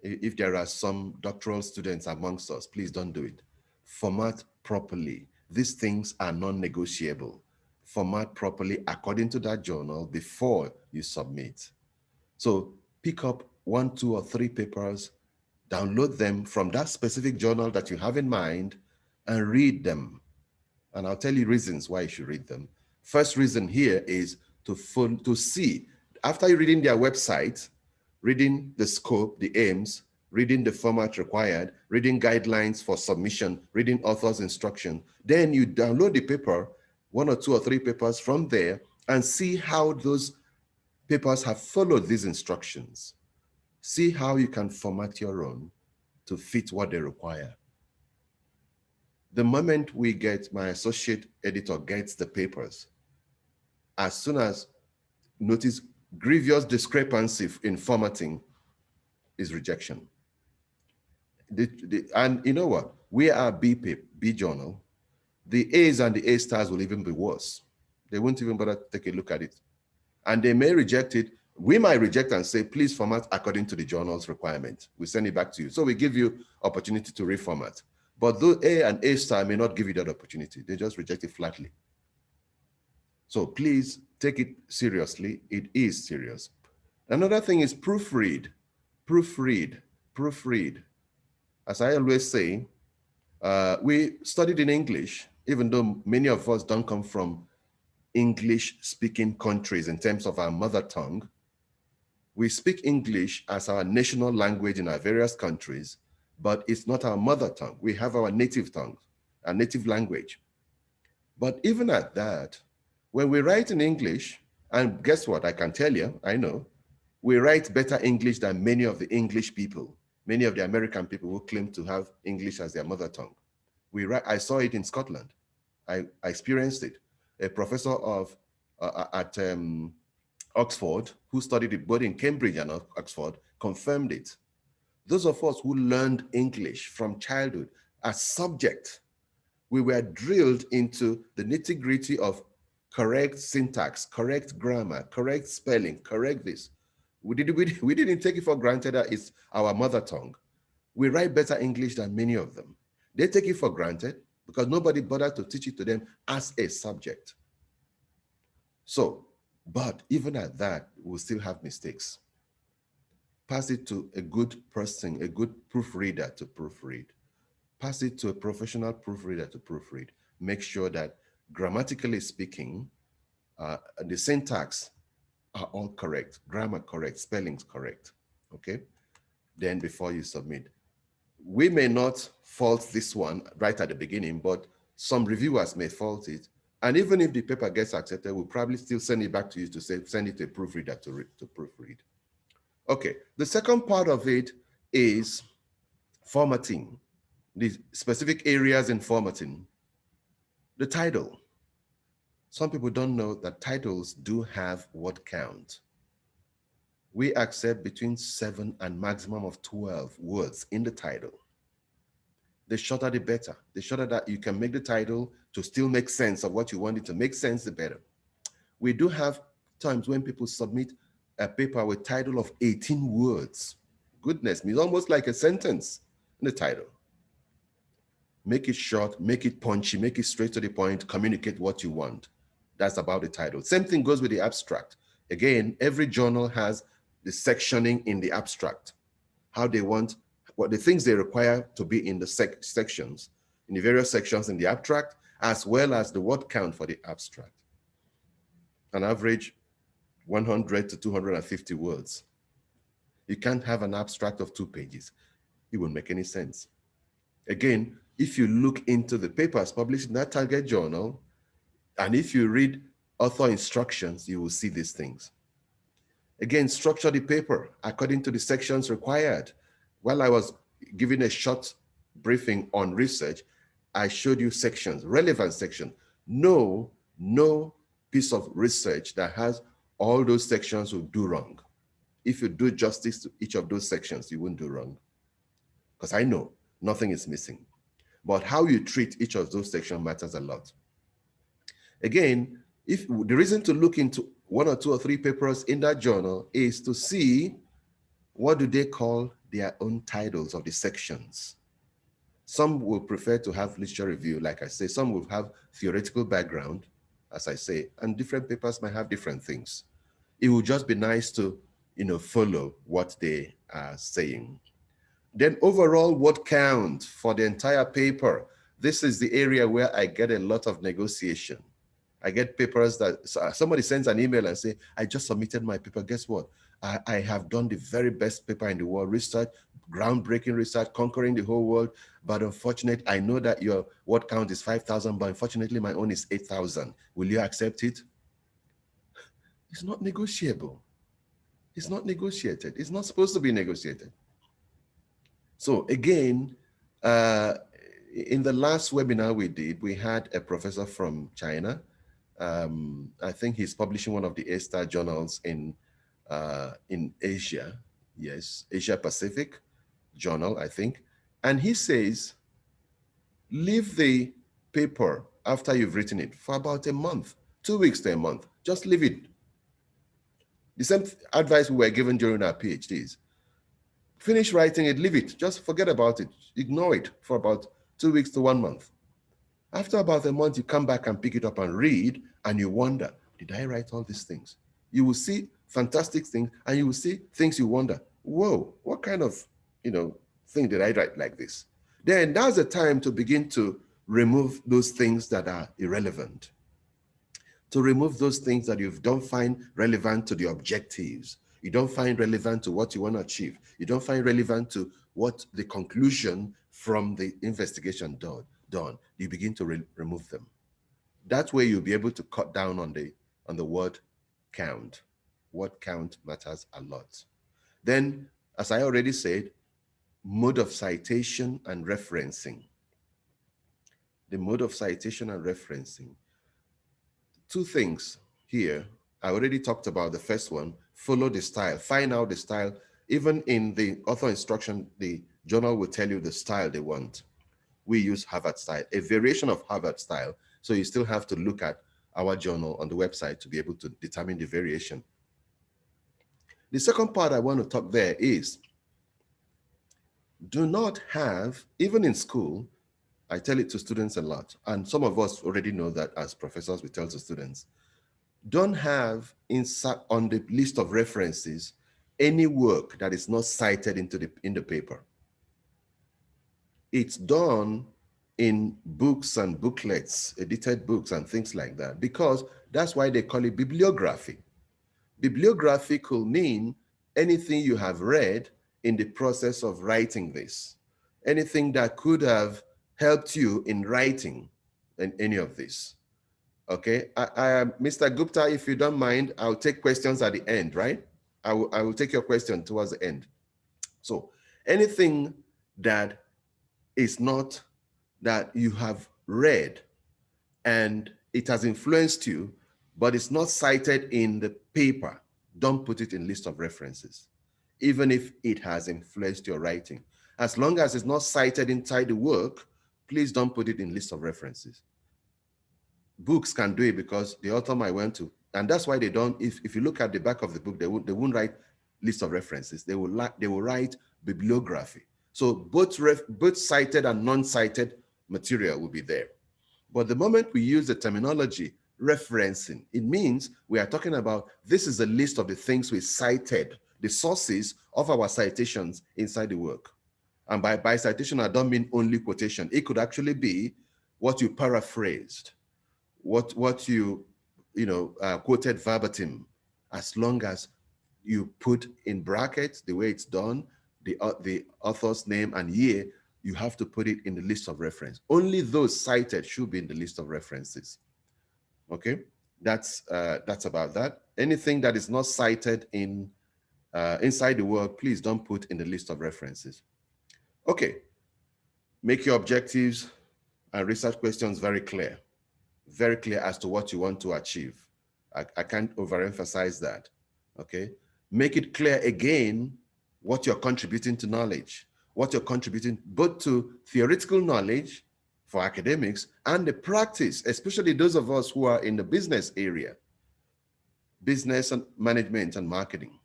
If there are some doctoral students amongst us, please don't do it. Format properly. These things are non-negotiable. Format properly according to that journal before you submit. So pick up 1, 2, or 3 papers, download them from that specific journal that you have in mind, and read them. And I'll tell you reasons why you should read them. First reason here is to see, after you reading their website, reading the scope, the aims, reading the format required, reading guidelines for submission, reading author's instruction, then you download the paper, 1 or 2 or 3 papers from there, and see how those papers have followed these instructions. See how you can format your own to fit what they require. The moment my associate editor gets the papers, as soon as notice grievous discrepancy in formatting is rejection. And you know what? We are B journal. The A's and the A stars will even be worse. They won't even bother to take a look at it. And they may reject it. We might reject and say, please format according to the journal's requirement. We send it back to you. So we give you opportunity to reformat. But though A and A star may not give you that opportunity, they just reject it flatly. So please take it seriously. It is serious. Another thing is proofread. Proofread. Proofread. As I always say, we studied in English, even though many of us don't come from English-speaking countries in terms of our mother tongue. We speak English as our national language in our various countries, but it's not our mother tongue. We have our native tongue, our native language. But even at that, when we write in English, and guess what, I can tell you, I know, we write better English than many of the English people, many of the American people who claim to have English as their mother tongue. I saw it in Scotland. I experienced it. A professor at Oxford, who studied it both in Cambridge and Oxford, confirmed it. Those of us who learned English from childhood as subject, we were drilled into the nitty-gritty of correct syntax, correct grammar, correct spelling, correct this. We didn't take it for granted that it's our mother tongue. We write better English than many of them. They take it for granted because nobody bothered to teach it to them as a subject. So, but even at that, we'll still have mistakes. Pass it to a good person, a good proofreader to proofread. Pass it to a professional proofreader to proofread. Make sure that grammatically speaking, the syntax are all correct, grammar correct, spellings correct, okay? Then before you submit. We may not fault this one right at the beginning, but some reviewers may fault it. And even if the paper gets accepted, we'll probably still send it back to you to say, send it to a proofreader to proofread. Okay, the second part of it is formatting, the specific areas in formatting. The title. Some people don't know that titles do have word count. We accept between 7 and maximum of 12 words in the title. The shorter, the better. The shorter that you can make the title to still make sense of what you want it to make sense, the better. We do have times when people submit a paper with title of 18 words. Goodness me, it's almost like a sentence in the title. Make it short, make it punchy, make it straight to the point, communicate what you want. That's about the title. Same thing goes with the abstract. Again, every journal has the sectioning in the abstract, how they want, what the things they require to be in the sections, in the various sections in the abstract, as well as the word count for the abstract. An average 100 to 250 words. You can't have an abstract of 2 pages. It won't make any sense. Again, if you look into the papers published in that target journal, and if you read author instructions, you will see these things. Again, structure the paper according to the sections required. While I was giving a short briefing on research, I showed you sections, relevant section. No piece of research that has all those sections will do wrong. If you do justice to each of those sections, you won't do wrong. Because I know nothing is missing. But how you treat each of those sections matters a lot. Again, if the reason to look into 1 or 2 or 3 papers in that journal is to see what do they call their own titles of the sections. Some will prefer to have literature review, like I say. Some will have theoretical background, as I say, and different papers might have different things. It would just be nice to, follow what they are saying. Then overall word count for the entire paper. This is the area where I get a lot of negotiation. I get papers that somebody sends an email and say, I just submitted my paper. Guess what? I have done the very best paper in the world, research, groundbreaking research, conquering the whole world. But unfortunately, I know that your word count is 5,000, but unfortunately my own is 8,000. Will you accept it? It's not negotiable. It's not negotiated. It's not supposed to be negotiated. So again, in the last webinar we did, we had a professor from China. I think he's publishing one of the A-star journals in Asia. Yes, Asia Pacific journal, I think. And he says, leave the paper after you've written it for about a month, 2 weeks to a month. Just leave it. The same advice we were given during our PhDs. Finish writing it, leave it. Just forget about it. Ignore it for about 2 weeks to 1 month. After about a month, you come back and pick it up and read, and you wonder, did I write all these things? You will see fantastic things, and you will see things you wonder, whoa, what kind of, thing did I write like this? Then that's the time to begin to remove those things that are irrelevant, to remove those things that you don't find relevant to the objectives. You don't find relevant to what you want to achieve. You don't find relevant to what the conclusion from the investigation done. You begin to remove them. That way you'll be able to cut down on the word count. Word count matters a lot. Then, as I already said, mode of citation and referencing. The mode of citation and referencing. 2 things here. I already talked about the first one. Follow the style. Find out the style. Even in the author instruction, the journal will tell you the style they want. We use Harvard style, a variation of Harvard style. So you still have to look at our journal on the website to be able to determine the variation. The second part I want to talk there is, do not have, even in school, I tell it to students a lot, and some of us already know that as professors, we tell to students, don't have inside on the list of references any work that is not cited in the paper. It's done in books and booklets, edited books and things like that, because that's why they call it bibliography. Bibliography could mean anything you have read in the process of writing this, anything that could have helped you in writing in any of this. Okay, Mr. Gupta, if you don't mind, I'll take questions at the end, right? I will take your question towards the end. So anything that is not that you have read and it has influenced you, but it's not cited in the paper, don't put it in list of references, even if it has influenced your writing. As long as it's not cited inside the work, please don't put it in list of references. Books can do it because the author might want to, and that's why they don't. If you look at the back of the book, they won't write list of references. They will write bibliography. So both cited and non-cited material will be there. But the moment we use the terminology referencing, it means we are talking about, this is a list of the things we cited, the sources of our citations inside the work. And by citation, I don't mean only quotation. It could actually be what you paraphrased, what you quoted verbatim, as long as you put in brackets the way it's done, the author's name and year, you have to put it in the list of reference. Only those cited should be in the list of references. Okay, that's about that. Anything that is not cited in inside the work, please don't put in the list of references. Okay, make your objectives and research questions very clear as to what you want to achieve. I can't overemphasize that. Okay, make it clear again what you're contributing to knowledge, what you're contributing both to theoretical knowledge for academics and the practice, especially those of us who are in the business area, business and management and marketing.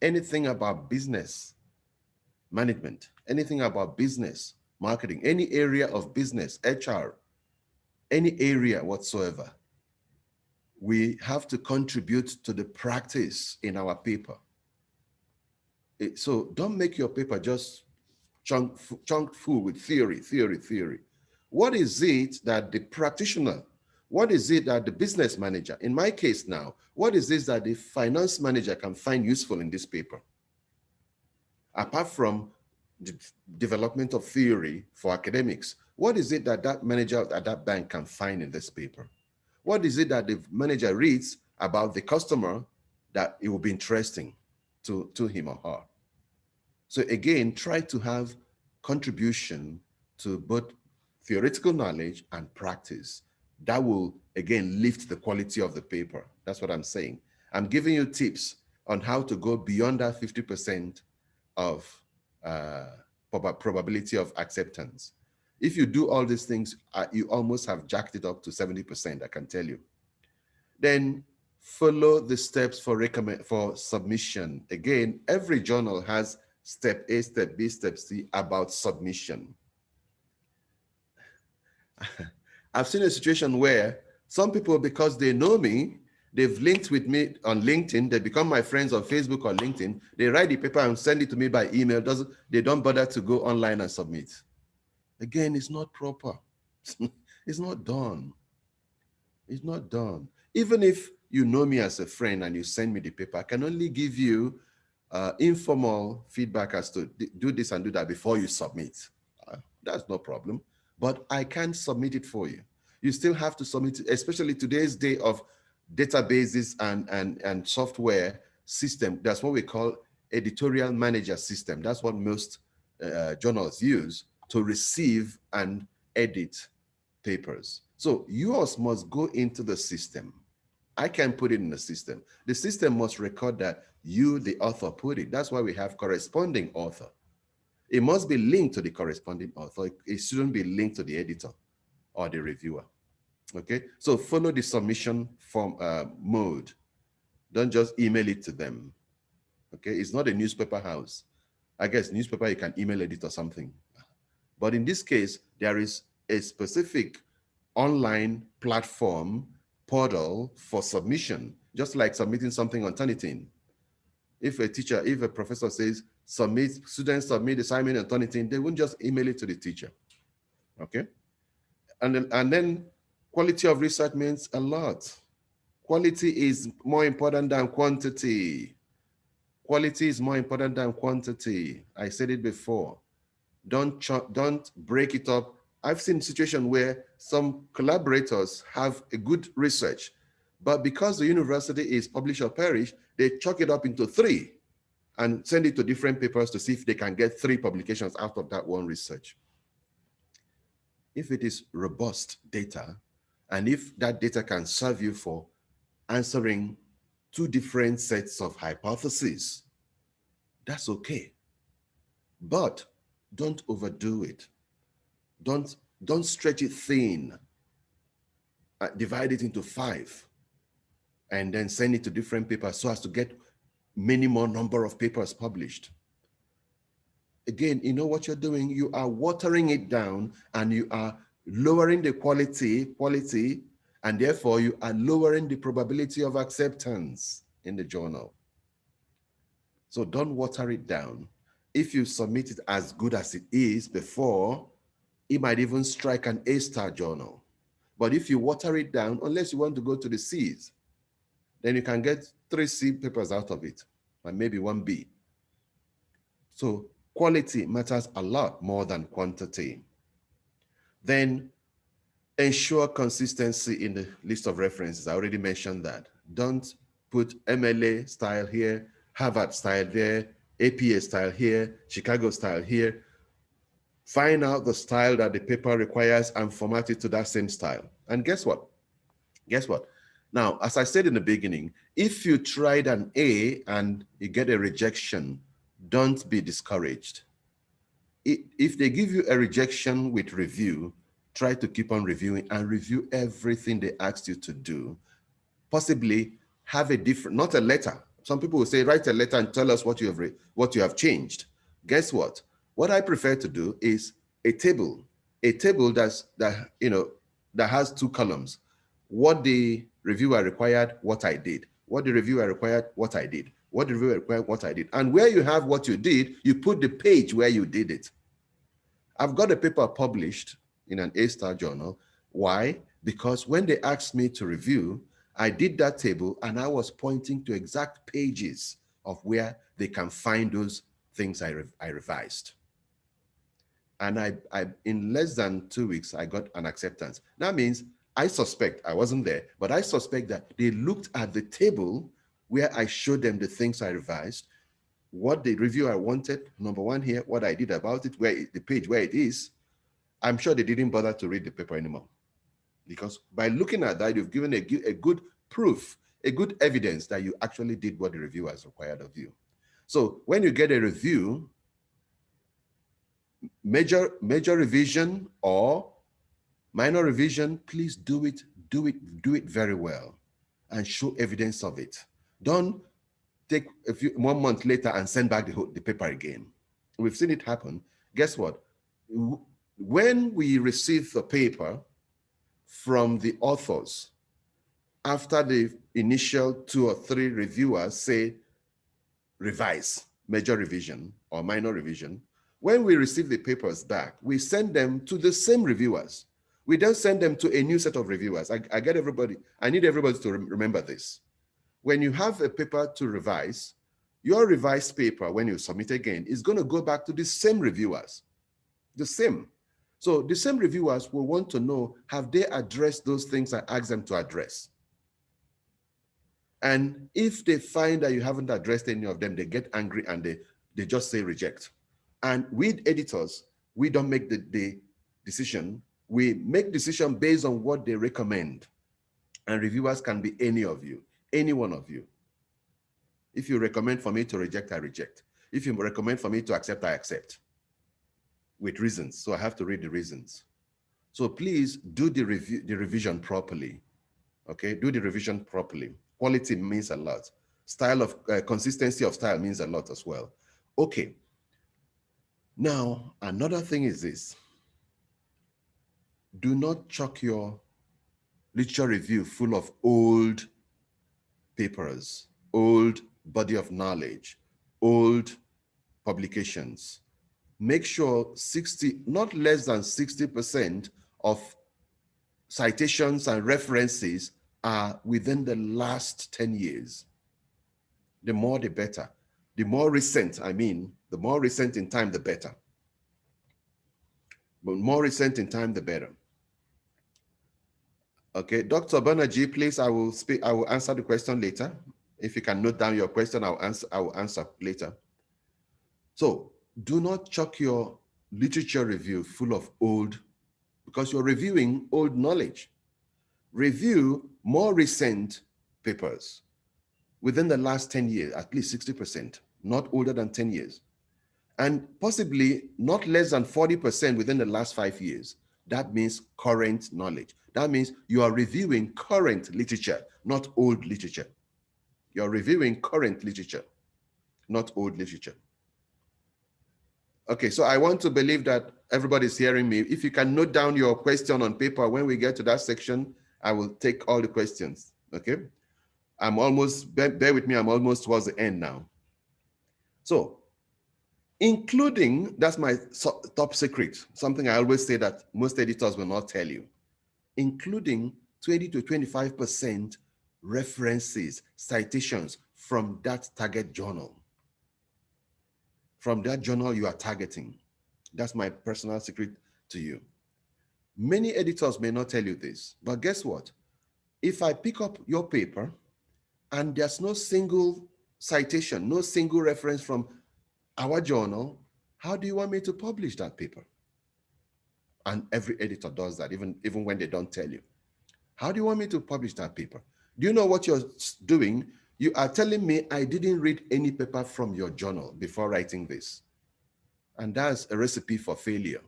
Anything about business management, anything about business marketing, any area of business, HR, any area whatsoever, we have to contribute to the practice in our paper. So don't make your paper just chunk full with theory. What is it that the practitioner, what is it that the business manager, in my case now, what is this that the finance manager can find useful in this paper? Apart from the development of theory for academics, what is it that that manager at that bank can find in this paper? What is it that the manager reads about the customer that it will be interesting to him or her? So again, try to have contribution to both theoretical knowledge and practice. That will, again, lift the quality of the paper. That's what I'm saying. I'm giving you tips on how to go beyond that 50% of probability of acceptance. If you do all these things, you almost have jacked it up to 70%, I can tell you. Then follow the steps for submission. Again, every journal has step A, step B, step C about submission. I've seen a situation where some people, because they know me, they've linked with me on LinkedIn, they become my friends on Facebook or LinkedIn, they write the paper and send it to me by email. They don't bother to go online and submit. Again, it's not proper. It's not done. It's not done. Even if you know me as a friend and you send me the paper, I can only give you informal feedback as to do this and do that before you submit. That's no problem, but I can't submit it for you. You still have to submit it, especially today's day of databases and software system. That's what we call editorial manager system. That's what most journals use to receive and edit papers. So yours must go into the system. I can't put it in the system. The system must record that you, the author, put it. That's why we have corresponding author. It must be linked to the corresponding author. It shouldn't be linked to the editor or the reviewer. Okay, so follow the submission form mode. Don't just email it to them. Okay, it's not a newspaper house. I guess newspaper, you can email edit or something. But in this case, there is a specific online platform portal for submission, just like submitting something on Turnitin. If a professor says, students submit assignment on Turnitin, they won't just email it to the teacher. Okay? And then quality of research means a lot. Quality is more important than quantity. Quality is more important than quantity. I said it before. Don't break it up. I've seen situations where some collaborators have a good research, but because the university is publish or perish, they chalk it up into 3 and send it to different papers to see if they can get 3 publications out of that one research. If it is robust data, and if that data can serve you for answering 2 different sets of hypotheses, that's okay. But don't overdo it. Don't stretch it thin. Divide it into 5 and then send it to different papers so as to get many more number of papers published. Again, you know what you're doing? You are watering it down and you are lowering the quality, and therefore you are lowering the probability of acceptance in the journal. So don't water it down. If you submit it as good as it is before, it might even strike an A-star journal. But if you water it down, unless you want to go to the C's, then you can get 3 C papers out of it, and maybe 1 B. So quality matters a lot more than quantity. Then ensure consistency in the list of references. I already mentioned that. Don't put MLA style here, Harvard style there, APA style here, Chicago style here. Find out the style that the paper requires and format it to that same style. And guess what? Guess what? Now, as I said in the beginning, if you tried an A and you get a rejection, don't be discouraged. If they give you a rejection with review, try to keep on reviewing and review everything they asked you to do. Possibly have a different, not a letter. Some people will say, write a letter and tell us what you have changed. Guess what? What I prefer to do is a table that has 2 columns. What the reviewer required, what I did. What the reviewer required, what I did. What the reviewer required, what I did. And where you have what you did, you put the page where you did it. I've got a paper published in an A-star journal. Why? Because when they asked me to review, I did that table and I was pointing to exact pages of where they can find those things I revised. And I in less than 2 weeks, I got an acceptance. That means I suspect, I wasn't there, but I suspect that they looked at the table where I showed them the things I revised, what the reviewer wanted, number 1 here, what I did about it, the page where it is. I'm sure they didn't bother to read the paper anymore. Because by looking at that, you've given a good proof, a good evidence that you actually did what the reviewer has required of you. So when you get a review, major revision or minor revision, please do it very well and show evidence of it. Don't take 1 month later and send back the paper again. We've seen it happen. Guess what? When we receive the paper from the authors, after the initial 2 or 3 reviewers say revise, major revision or minor revision, when we receive the papers back, we send them to the same reviewers. We don't send them to a new set of reviewers. I need everybody to remember this. When you have a paper to revise, your revised paper, when you submit again, is going to go back to the same reviewers, the same. So the same reviewers will want to know, have they addressed those things I asked them to address? And if they find that you haven't addressed any of them, they get angry and they just say reject. And with editors, we don't make the decision. We make decision based on what they recommend. And reviewers can be any of you, any one of you. If you recommend for me to reject, I reject. If you recommend for me to accept, I accept. With reasons, so I have to read the reasons. So please do the revision properly, okay? Do the revision properly. Quality means a lot. Style of consistency of style means a lot as well. Okay. Now, another thing is this. Do not chuck your literature review full of old papers, old body of knowledge, old publications. Make sure not less than 60% of citations and references are within the last 10 years. The more, the better. The more recent, the more recent in time, the better. But more recent in time, the better. Okay, Dr. Banerjee, please, I will answer the question later. If you can note down your question, I will answer later. So do not chuck your literature review full of old, because you're reviewing old knowledge. Review more recent papers within the last 10 years, at least 60%, not older than 10 years. And possibly not less than 40% within the last 5 years. That means current knowledge. That means you are reviewing current literature, not old literature. You're reviewing current literature, not old literature. Okay, so I want to believe that everybody's hearing me. If you can note down your question on paper, when we get to that section, I will take all the questions, okay? I'm almost, bear with me, I'm almost towards the end now. So, including, that's my top secret, something I always say that most editors will not tell you, including 20 to 25% references, citations from that target journal. From that journal you are targeting. That's my personal secret to you. Many editors may not tell you this, but guess what? If I pick up your paper and there's no single citation, no single reference from our journal, how do you want me to publish that paper? And every editor does that, even when they don't tell you. How do you want me to publish that paper? Do you know what you're doing? You are telling me I didn't read any paper from your journal before writing this. And that's a recipe for failure.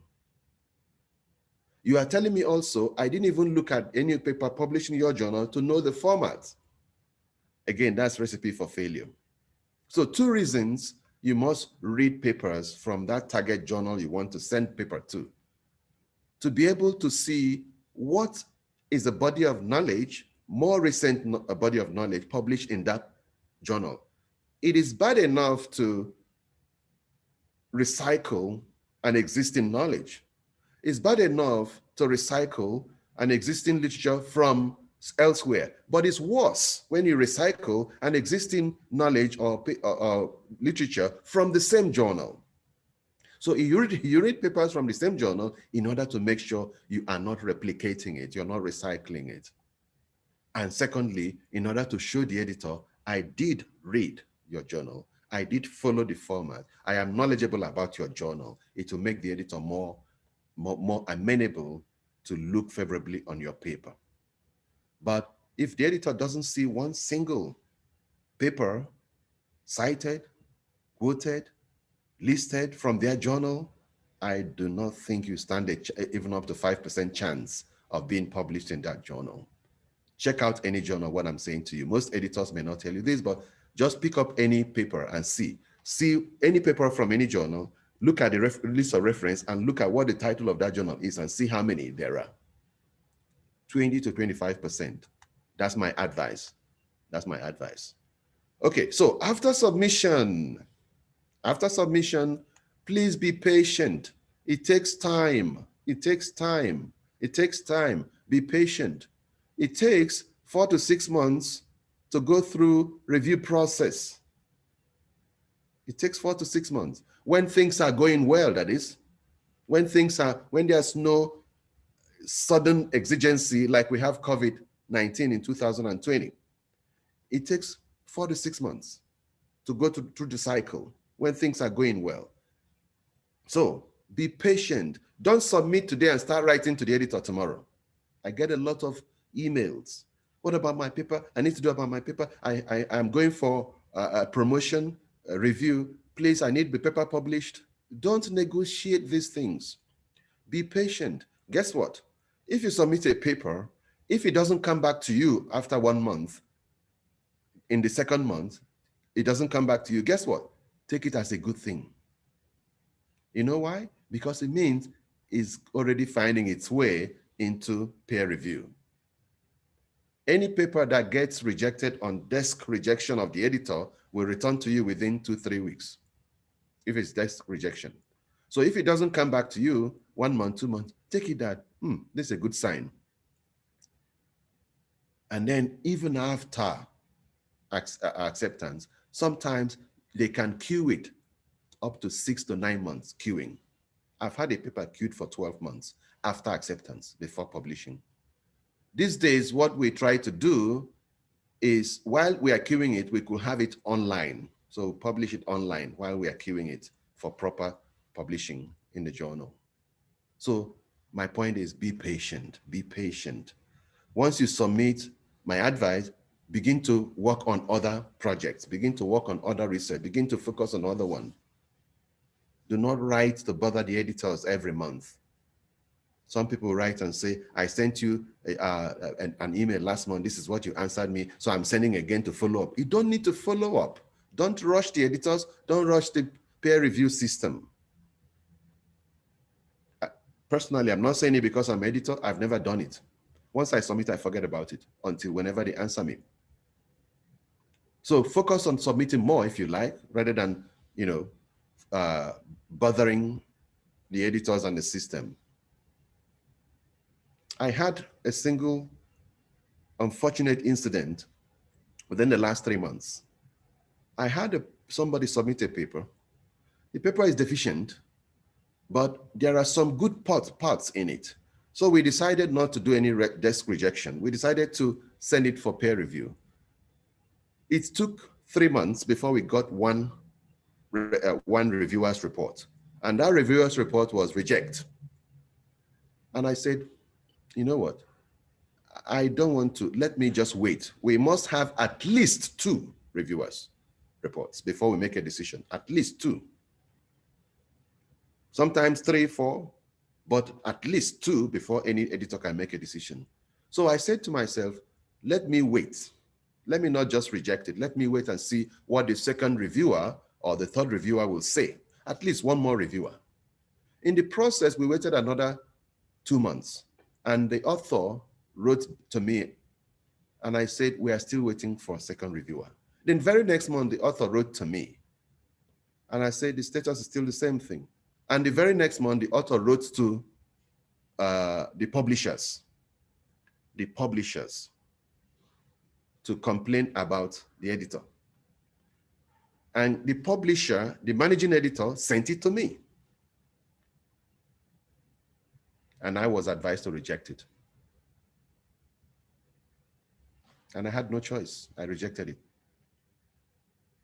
You are telling me also, I didn't even look at any paper published in your journal to know the format. Again, that's recipe for failure. So 2 reasons you must read papers from that target journal you want to send paper to be able to see what is a body of knowledge, more recent a body of knowledge published in that journal. It is bad enough to recycle an existing knowledge. It's bad enough to recycle an existing literature from elsewhere, but it's worse when you recycle an existing knowledge or literature from the same journal. So you read papers from the same journal in order to make sure you are not replicating it, you're not recycling it. And secondly, in order to show the editor, I did read your journal, I did follow the format, I am knowledgeable about your journal. It will make the editor more amenable to look favorably on your paper. But if the editor doesn't see one single paper cited, quoted, listed from their journal, I do not think you stand even up to 5% chance of being published in that journal. Check out any journal, what I'm saying to you. Most editors may not tell you this, but just pick up any paper and see any paper from any journal, look at the list of reference and look at what the title of that journal is and see how many there are. 20 to 25%. That's my advice. That's my advice. Okay, so after submission, please be patient. It takes time. It takes time. It takes time. Be patient. It takes 4 to 6 months to go through review process. It takes 4 to 6 months. When things are going well, that is. When there's no sudden exigency like we have COVID-19 in 2020. It takes 4 to 6 months to go through the cycle when things are going well. So be patient. Don't submit today and start writing to the editor tomorrow. I get a lot of emails. What about my paper? I need to do about my paper. I'm going for a promotion, a review. Please, I need the paper published. Don't negotiate these things. Be patient. Guess what? If you submit a paper, if it doesn't come back to you after 1 month, in the second month, it doesn't come back to you, guess what? Take it as a good thing. You know why? Because it means it's already finding its way into peer review. Any paper that gets rejected on desk rejection of the editor will return to you within 2-3 weeks, if it's desk rejection. So if it doesn't come back to you 1 month, 2 months, take it that, this is a good sign. And then even after acceptance, sometimes they can queue it up to 6 to 9 months queuing. I've had a paper queued for 12 months after acceptance before publishing. These days, what we try to do is while we are queuing it, we could have it online. So publish it online while we are queuing it for proper publishing in the journal. So my point is be patient, be patient. Once you submit, my advice, begin to work on other projects, begin to work on other research, begin to focus on other one. Do not write to bother the editors every month. Some people write and say, I sent you an email last month, this is what you answered me, so I'm sending again to follow up. You don't need to follow up. Don't rush the editors, don't rush the peer review system. Personally, I'm not saying it because I'm editor, I've never done it. Once I submit, I forget about it until whenever they answer me. So focus on submitting more if you like, rather than, bothering the editors and the system. I had a single unfortunate incident within the last 3 months. I had somebody submit a paper. The paper is deficient, but there are some good parts in it. So we decided not to do any desk rejection. We decided to send it for peer review. It took 3 months before we got one reviewer's report. And that reviewer's report was reject. And I said, you know what? I don't want to, let me just wait. We must have at least 2 reviewers' reports before we make a decision, at least 2. Sometimes 3, 4, but at least 2 before any editor can make a decision. So I said to myself, let me wait. Let me not just reject it. Let me wait and see what the second reviewer or the third reviewer will say. At least one more reviewer. In the process, we waited another 2 months. And the author wrote to me, and I said, we are still waiting for a second reviewer. Then very next month, the author wrote to me, and I said, the status is still the same thing. And the very next month, the author wrote to the publishers to complain about the editor. And the publisher, the managing editor, sent it to me. And I was advised to reject it. And I had no choice. I rejected it.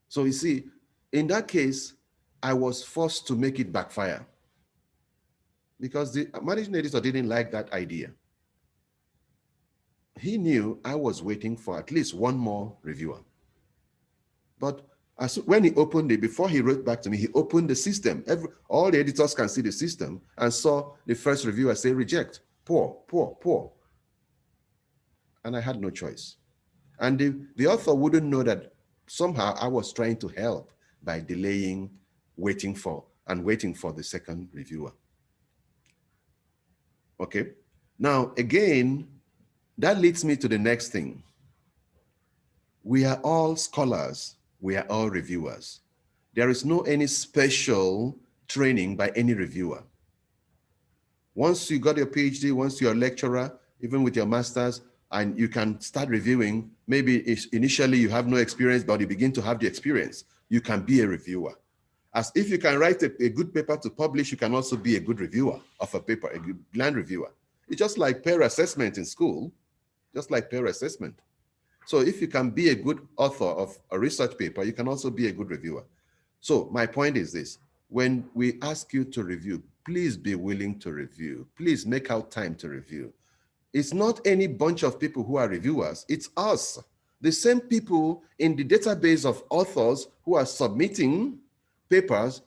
So you see, in that case, I was forced to make it backfire because the managing editor didn't like that idea. He knew I was waiting for at least one more reviewer. But when he opened it, before he wrote back to me, he opened the system. All the editors can see the system and saw the first reviewer say reject, poor, poor, poor. And I had no choice. And the author wouldn't know that somehow I was trying to help by delaying, waiting for the second reviewer. Okay. Now, again, that leads me to the next thing. We are all scholars. We are all reviewers. There is no any special training by any reviewer. Once you got your PhD, once you're a lecturer, even with your master's, and you can start reviewing, maybe initially you have no experience, but you begin to have the experience, you can be a reviewer. As if you can write a good paper to publish, you can also be a good reviewer of a paper, a good blind reviewer. It's just like peer assessment in school, just like peer assessment. So if you can be a good author of a research paper, you can also be a good reviewer. So my point is this: when we ask you to review, please be willing to review. Please make out time to review. It's not any bunch of people who are reviewers, it's us. The same people in the database of authors who are submitting papers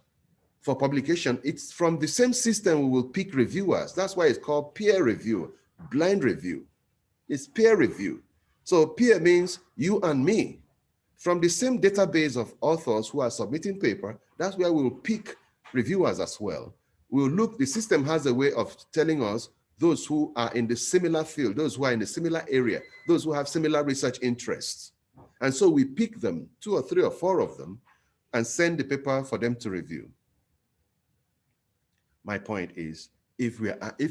for publication, it's from the same system we will pick reviewers. That's why it's called peer review, blind review. It's peer review. So peer means you and me. From the same database of authors who are submitting paper, that's where we'll pick reviewers as well. We'll look, the system has a way of telling us those who are in the similar field, those who are in the similar area, those who have similar research interests. And so we pick them, 2 or 3 or 4 of them, and send the paper for them to review. My point is, if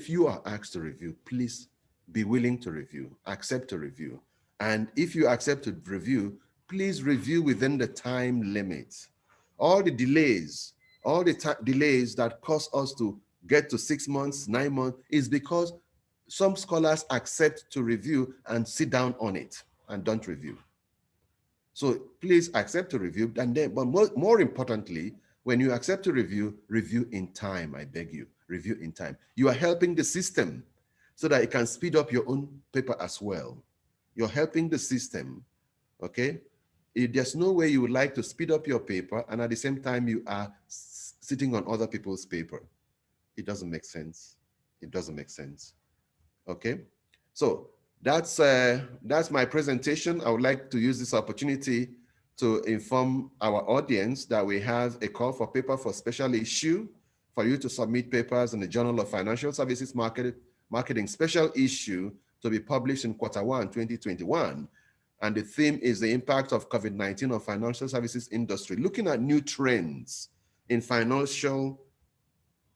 you are asked to review, please be willing to review, accept a review. And if you accept a review, please review within the time limit. All the delays, delays that cause us to get to 6 months, 9 months, is because some scholars accept to review and sit down on it and don't review. So please accept a review, and then, but more importantly, when you accept a review, review in time, I beg you, review in time. You are helping the system so that it can speed up your own paper as well. You're helping the system, okay? There's no way you would like to speed up your paper and at the same time you are sitting on other people's paper. It doesn't make sense. It doesn't make sense, okay? So that's my presentation. I would like to use this opportunity to inform our audience that we have a call for paper for special issue for you to submit papers in the Journal of Financial Services Marketing special issue to be published in Q1 2021. And the theme is the impact of COVID-19 on financial services industry, looking at new trends in financial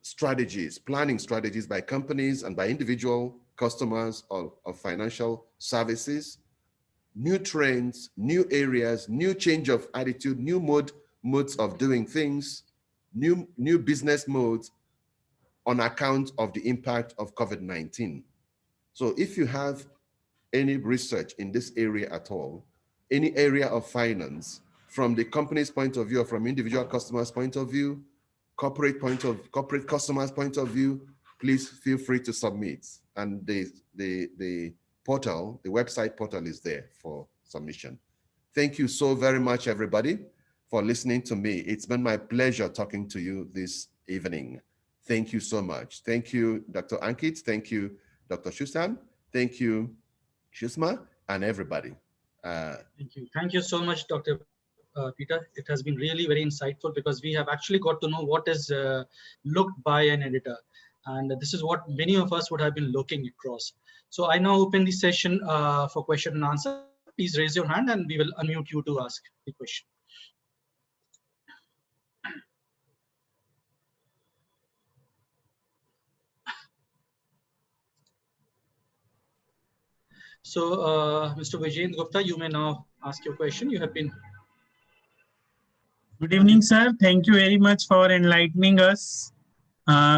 strategies, planning strategies by companies and by individual customers of financial services, new trends, new areas, new change of attitude, new modes of doing things, new business modes on account of the impact of COVID-19. So if you have any research in this area at all, any area of finance, from the company's point of view or from individual customers' point of view, corporate customers' point of view, please feel free to submit. And the portal, the website portal is there for submission. Thank you so very much, everybody, for listening to me. It's been my pleasure talking to you this evening. Thank you so much. Thank you, Dr. Ankit. Thank you, Dr. Shushan. Thank you, Shusma, and everybody. Thank you. Thank you so much, Dr. Peter. It has been really very insightful because we have actually got to know what is looked by an editor. And this is what many of us would have been looking across. So I now open the session for question and answer. Please raise your hand and we will unmute you to ask the question. So, Mr. Vijay Gupta, you may now ask your question. You have been. Good evening, sir. Thank you very much for enlightening us.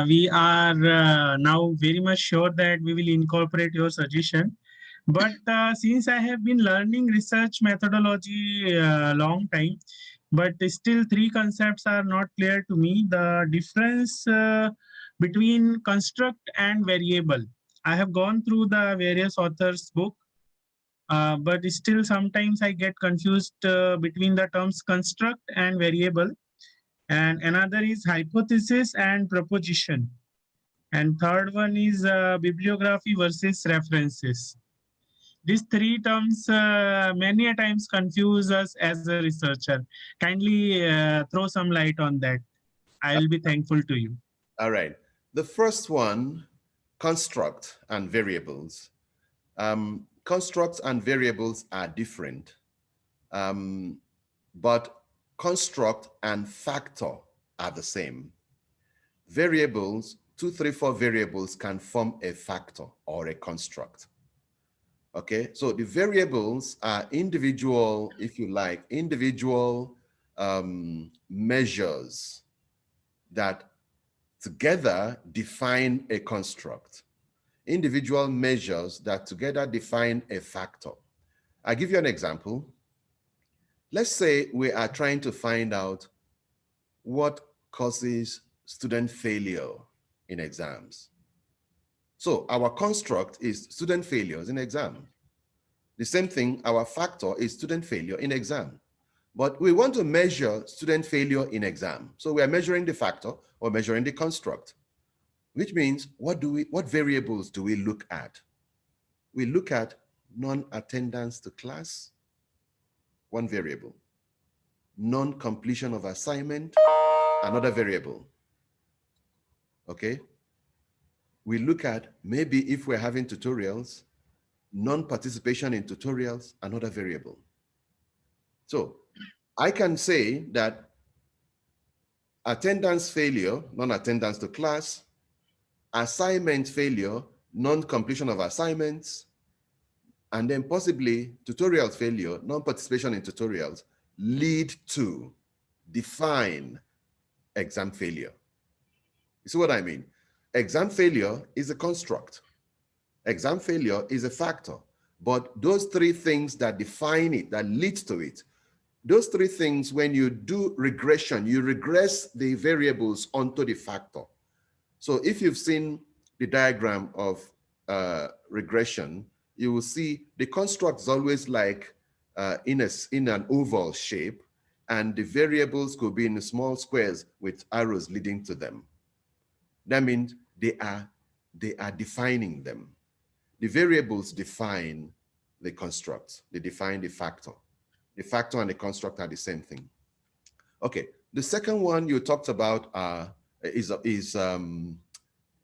We are now very much sure that we will incorporate your suggestion. But since I have been learning research methodology a long time, but still 3 concepts are not clear to me. The difference between construct and variable. I have gone through the various authors' book, but still sometimes I get confused between the terms construct and variable. And another is hypothesis and proposition. And third one is bibliography versus references. These 3 terms many a times confuse us as a researcher. Kindly throw some light on that. I will be thankful to you. All right. The first one, construct and variables. Constructs and variables are different, but construct and factor are the same. Variables, 2, 3, 4 variables can form a factor or a construct. Okay, so the variables are individual, if you like, individual measures that together define a construct. Individual measures that together define a factor. I'll give you an example. Let's say we are trying to find out what causes student failure in exams. So our construct is student failures in exam. The same thing, our factor is student failure in exam. But we want to measure student failure in exam. So we are measuring the factor or measuring the construct, which means what variables do we look at? We look at non-attendance to class. one variable. Non-completion of assignment, another variable. Okay? We look at maybe if we're having tutorials, non-participation in tutorials, another variable. So I can say that attendance failure, non-attendance to class, assignment failure, non-completion of assignments, and then possibly tutorial failure, non-participation in tutorials, lead to, define exam failure. You see what I mean? Exam failure is a construct. Exam failure is a factor. But those three things that define it, that lead to it, those three things, when you do regression, you regress the variables onto the factor. So if you've seen the diagram of regression, you will see the construct is always like in an oval shape, and the variables could be in small squares with arrows leading to them. That means they are defining them. The variables define the construct. They define the factor. The factor and the construct are the same thing. Okay, the second one you talked about is the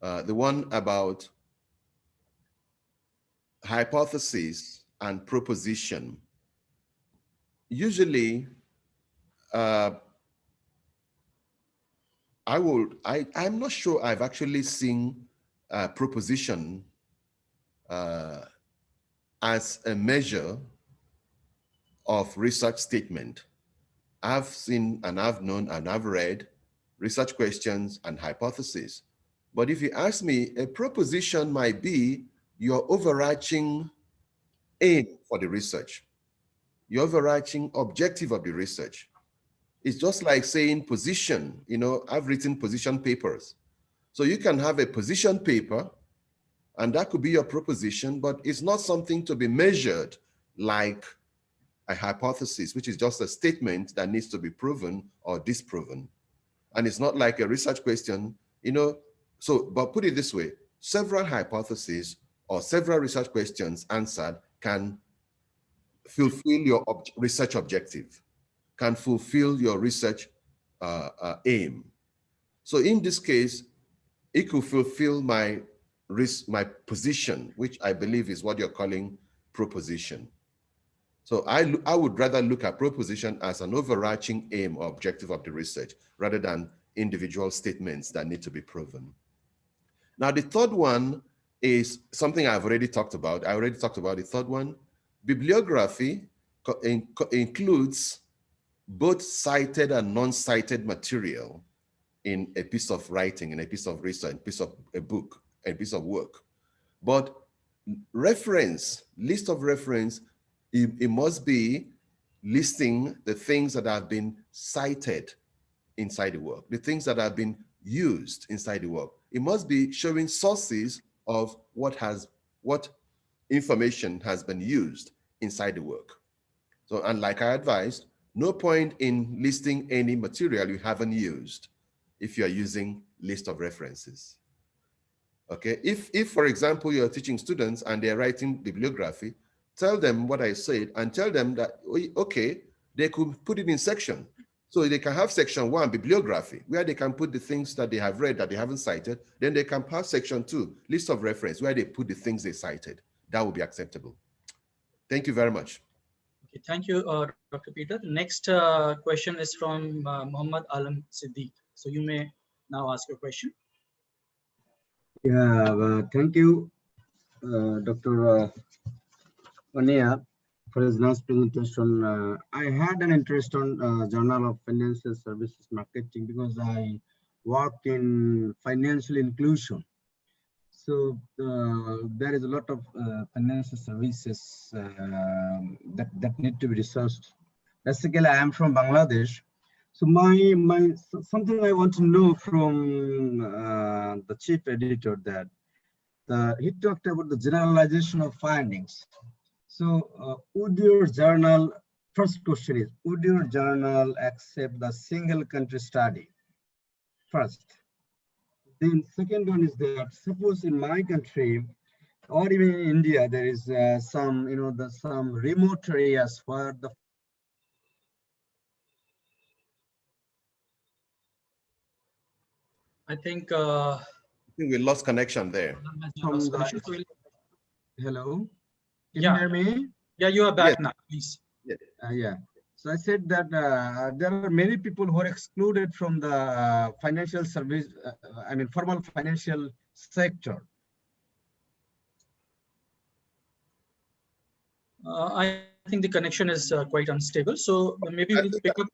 one about hypothesis and proposition. Usually, I'm not sure I've actually seen proposition as a measure of research statement. I've seen and I've known and I've read research questions and hypotheses. But if you ask me, a proposition might be your overarching aim for the research, your overarching objective of the research. It's just like saying position. You know, I've written position papers. So you can have a position paper, and that could be your proposition, but it's not something to be measured like a hypothesis, which is just a statement that needs to be proven or disproven. And it's not like a research question, you know. So, but put it this way, several hypotheses or several research questions answered can fulfill your research objective, can fulfill your research aim. So in this case, it could fulfill my position, which I believe is what you're calling proposition. So I would rather look at proposition as an overarching aim or objective of the research rather than individual statements that need to be proven. Now, the third one is something I've already talked about. I already talked about the third one. Bibliography includes both cited and non-cited material in a piece of writing, in a piece of research, a book, a piece of work. But reference, list of reference, it must be listing the things that have been cited inside the work, the things that have been used inside the work. It must be showing sources of what information has been used inside the work. So, and like I advised, no point in listing any material you haven't used if you're using list of references. Okay, if for example, you're teaching students and they're writing bibliography, tell them what I said and tell them that, okay, they could put it in section. So they can have section 1, bibliography, where they can put the things that they have read that they haven't cited. Then they can pass section 2, list of reference, where they put the things they cited. That would be acceptable. Thank you very much. Okay, thank you, Dr. Peter. The next question is from Muhammad Alam Siddiq. So you may now ask your question. Yeah, thank you, Dr. Onyia, for his nice presentation. I had an interest on Journal of Financial Services Marketing because I work in financial inclusion. So there is a lot of financial services that need to be researched. Basically, I am from Bangladesh. So something I want to know from the chief editor that he talked about the generalization of findings. So would your journal, first question is, would your journal accept the single country study? First. Then second one is that suppose in my country or even in India, there is some, some remote areas where the I think we lost connection there. lost connection. So Hello, can yeah, you hear me? yeah, you are back Yes. now, please. Yeah. So I said that there are many people who are excluded from the financial service, formal financial sector. I think the connection is quite unstable. So maybe we'll pick up.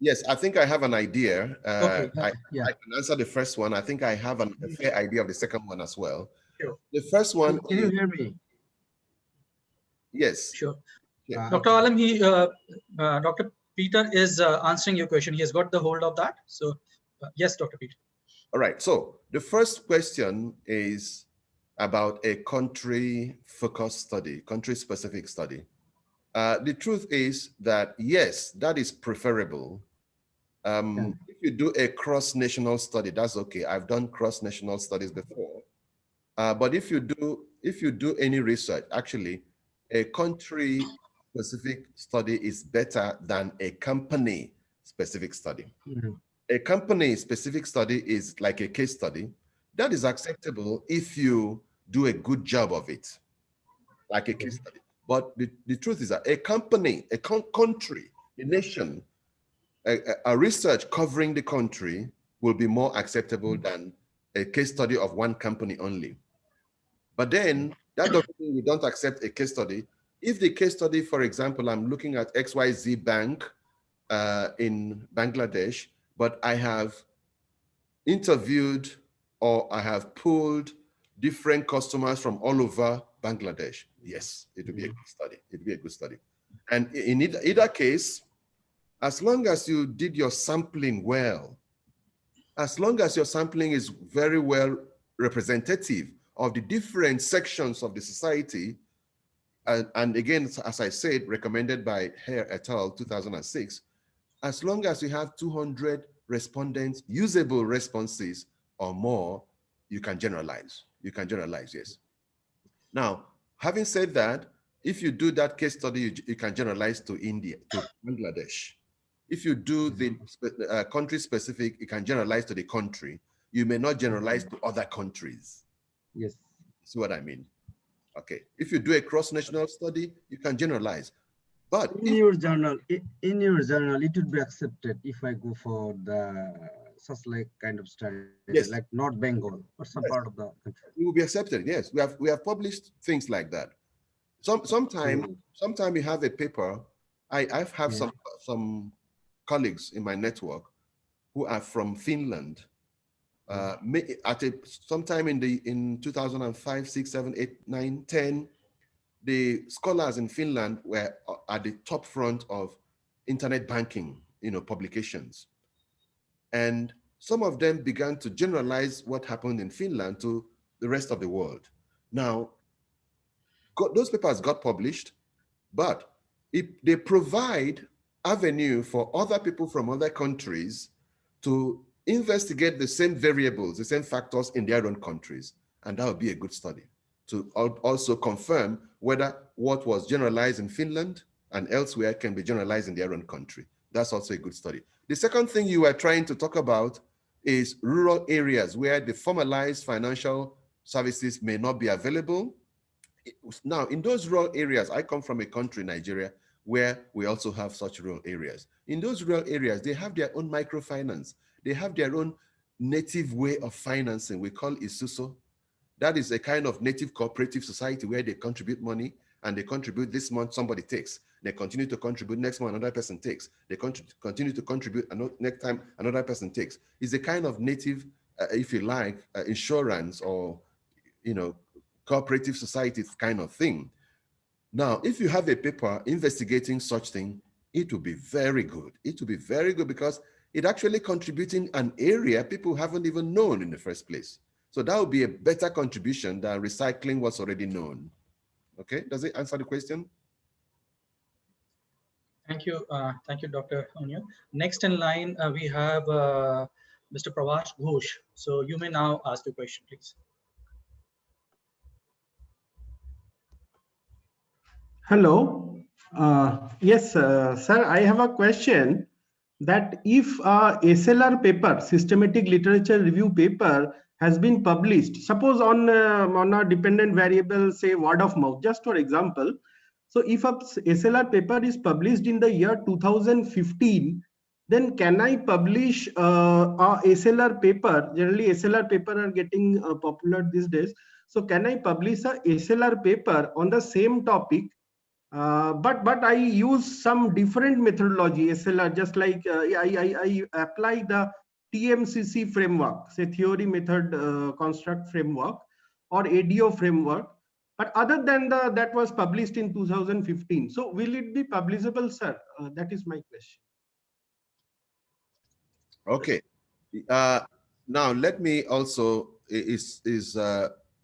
Yes, I think I have an idea. Okay. I can answer the first one. I think I have a fair idea of the second one as well. Sure. The first one. Can you hear me? Yes. Sure. Yeah. Dr. Alam, Dr. Peter is answering your question. He has got the hold of that. So yes, Dr. Peter. All right. So the first question is about a country-focused study, country-specific study. The truth is that, yes, that is preferable. If you do a cross-national study, that's okay. I've done cross-national studies before. But if you do any research, actually, a country-specific study is better than a company-specific study. Mm-hmm. A company-specific study is like a case study. That is acceptable if you do a good job of it, like a case study. But the truth is that a company, a country, a nation, a research covering the country will be more acceptable than a case study of one company only. But then that doesn't mean we don't accept a case study. If the case study, for example, I'm looking at XYZ Bank in Bangladesh, but I have interviewed or I have pulled different customers from all over Bangladesh. Yes, it will be a good study. It will be a good study. And in either case, as long as you did your sampling well, as long as your sampling is very well representative of the different sections of the society, and again, as I said, recommended by Hare et al. 2006, as long as you have 200 respondents, usable responses or more, you can generalize. You can generalize, yes. Now, having said that, if you do that case study, you can generalize to India, to Bangladesh. If you do the country specific, you can generalize to the country. You may not generalize to other countries. Yes. See what I mean? Okay. If you do a cross-national study, you can generalize. But in your journal, it would be accepted if I go for the such like kind of study, yes, like North Bengal or some part of the country. It will be accepted. Yes, we have published things like that. Sometime you have a paper. I have some colleagues in my network who are from Finland. Sometime in 2005, 6, 7, 8, 9, 10, the scholars in Finland were at the top front of internet banking, publications. And some of them began to generalize what happened in Finland to the rest of the world. Now, those papers got published, but they provide avenue for other people from other countries to investigate the same variables, the same factors in their own countries. And that would be a good study to also confirm whether what was generalized in Finland and elsewhere can be generalized in their own country. That's also a good study. The second thing you were trying to talk about is rural areas where the formalized financial services may not be available. Now, in those rural areas, I come from a country, Nigeria, where we also have such rural areas. In those rural areas, they have their own microfinance. They have their own native way of financing. We call Isuso. That is a kind of native cooperative society where they contribute money, and they contribute this month, somebody takes. They continue to contribute, next month, another person takes. They continue to contribute, next time, another person takes. It's a kind of native, if you like, insurance or, cooperative society kind of thing. Now, if you have a paper investigating such thing, it will be very good. It will be very good because it actually contributing an area people haven't even known in the first place. So that would be a better contribution than recycling what's already known. Okay, does it answer the question? Thank you, Dr. Onyia. Next in line, we have Mr. Pravash Ghosh. So you may now ask the question, please. Hello. Yes, sir, I have a question. that if a SLR paper, systematic literature review paper, has been published, suppose on a dependent variable, say word of mouth, just for example. So if a SLR paper is published in the year 2015, then can I publish a SLR paper? Generally, SLR paper are getting popular these days. So can I publish a SLR paper on the same topic, but I use some different methodology, SLR, just like I apply the TMCC framework, say theory, method, construct framework, or ADO framework. But other than that was published in 2015. So will it be publishable, sir? That is my question. Okay. Now let me also is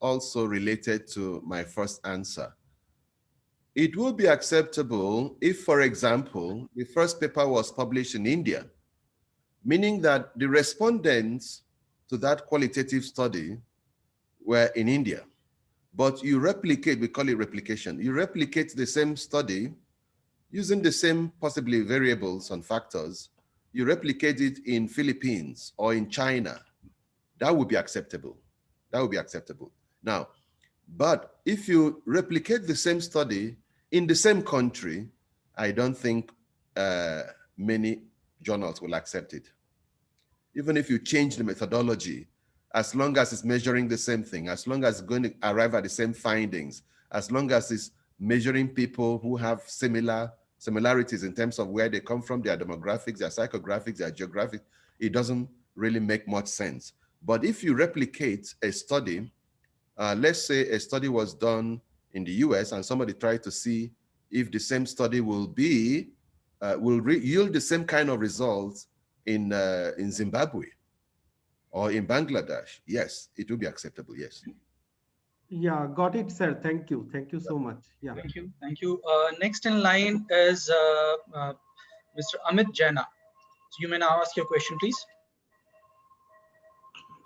also related to my first answer. It would be acceptable if, for example, the first paper was published in India, meaning that the respondents to that qualitative study were in India. But you replicate, we call it replication, you replicate the same study using the same possibly variables and factors, you replicate it in Philippines or in China, that would be acceptable. That would be acceptable. Now, but if you replicate the same study in the same country, I don't think many journals will accept it. Even if you change the methodology, as long as it's measuring the same thing, as long as it's going to arrive at the same findings, as long as it's measuring people who have similarities in terms of where they come from, their demographics, their psychographics, their geographic, it doesn't really make much sense. But if you replicate a study, let's say a study was done in the US and somebody tried to see if the same study will be, yield the same kind of results in Zimbabwe or in Bangladesh, yes, it will be acceptable, yes. Yeah, got it, sir. Thank you. Thank you so much. Yeah. Thank you. Thank you. Next in line is Mr. Amit Jaina. So you may now ask your question, please.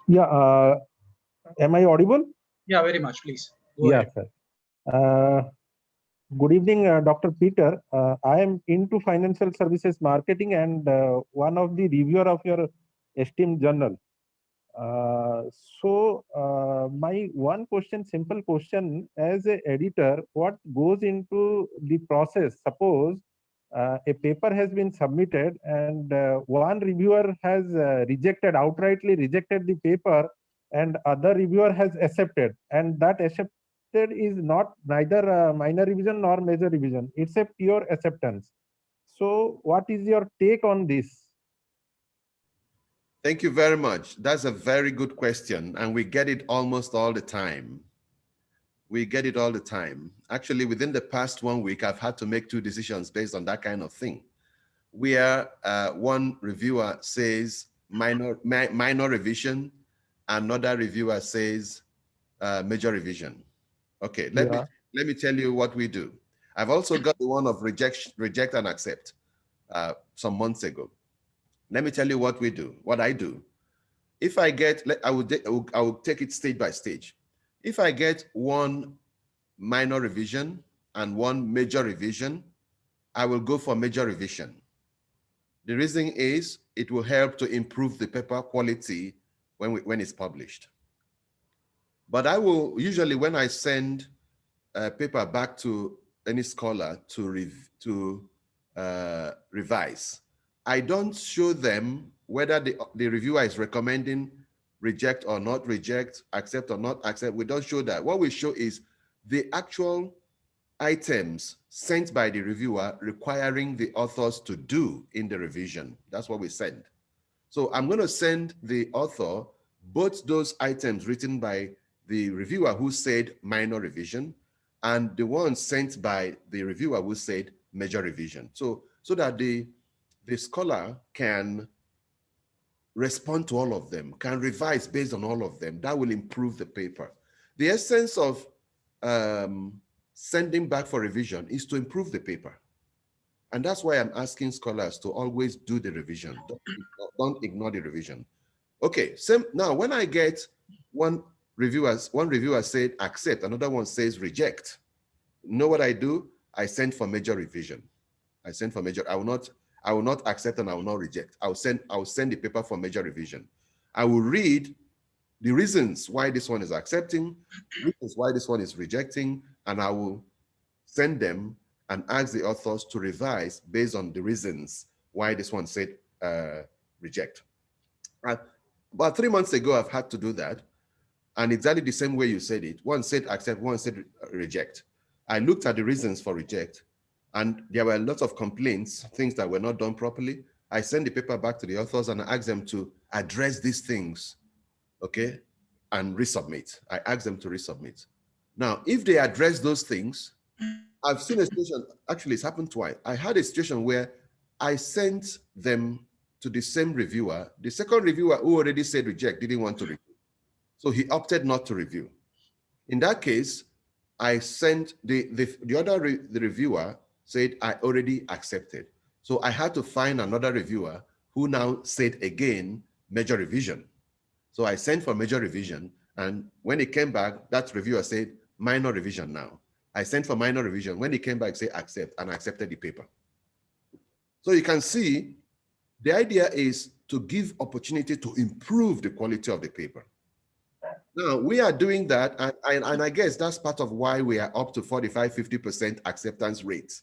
Yeah, am I audible? Yeah, very much, please. Go Yes, ahead. sir. Good evening, Dr. Peter. I am into financial services marketing and one of the reviewer of your esteemed journal. So my one question, simple question, as an editor, what goes into the process? Suppose a paper has been submitted and one reviewer has outrightly rejected the paper, and other reviewer has accepted, and that accepted is not neither minor revision nor major revision. It's a pure acceptance. So what is your take on this? Thank you very much. That's a very good question, and we get it almost all the time. We get it all the time. Actually, within the past 1 week, I've had to make 2 decisions based on that kind of thing, where one reviewer says minor revision, another reviewer says major revision. Okay, let me tell you what we do. I've also got the one of reject and accept some months ago. Let me tell you what we do, what I do. If I get, I will take it stage by stage. If I get one minor revision and one major revision, I will go for major revision. The reason is it will help to improve the paper quality when it's published. But I will usually, when I send a paper back to any scholar to revise, I don't show them whether the reviewer is recommending reject or not reject, accept or not accept. We don't show that. What we show is the actual items sent by the reviewer requiring the authors to do in the revision. That's what we send. So I'm going to send the author both those items written by the reviewer who said minor revision and the ones sent by the reviewer who said major revision. So that the scholar can respond to all of them, can revise based on all of them. That will improve the paper. The essence of sending back for revision is to improve the paper. And that's why I'm asking scholars to always do the revision. Don't ignore the revision. Okay, so now when I get one reviewer said accept, another one says reject. You know what I do? I send for major revision. I send for major. I will not I will not accept and I will not reject. I will send the paper for major revision. I will read the reasons why this one is accepting, reasons why this one is rejecting, and I will send them and ask the authors to revise based on the reasons why this one said reject. About 3 months ago, I've had to do that. And exactly the same way you said it. One said accept, one said reject. I looked at the reasons for reject, and there were a lot of complaints, things that were not done properly. I sent the paper back to the authors and I asked them to address these things, okay, and resubmit. I asked them to resubmit. Now, if they address those things, I've seen a situation, actually it's happened twice. I had a situation where I sent them to the same reviewer. The second reviewer who already said reject didn't want to review. So he opted not to review. In that case, I sent the reviewer said I already accepted. So I had to find another reviewer who now said again, major revision. So I sent for major revision, and when it came back, that reviewer said minor revision now. I sent for minor revision. When it came back, say accept, and I accepted the paper. So you can see the idea is to give opportunity to improve the quality of the paper. Now, we are doing that, and I guess that's part of why we are up to 45, 50% acceptance rates.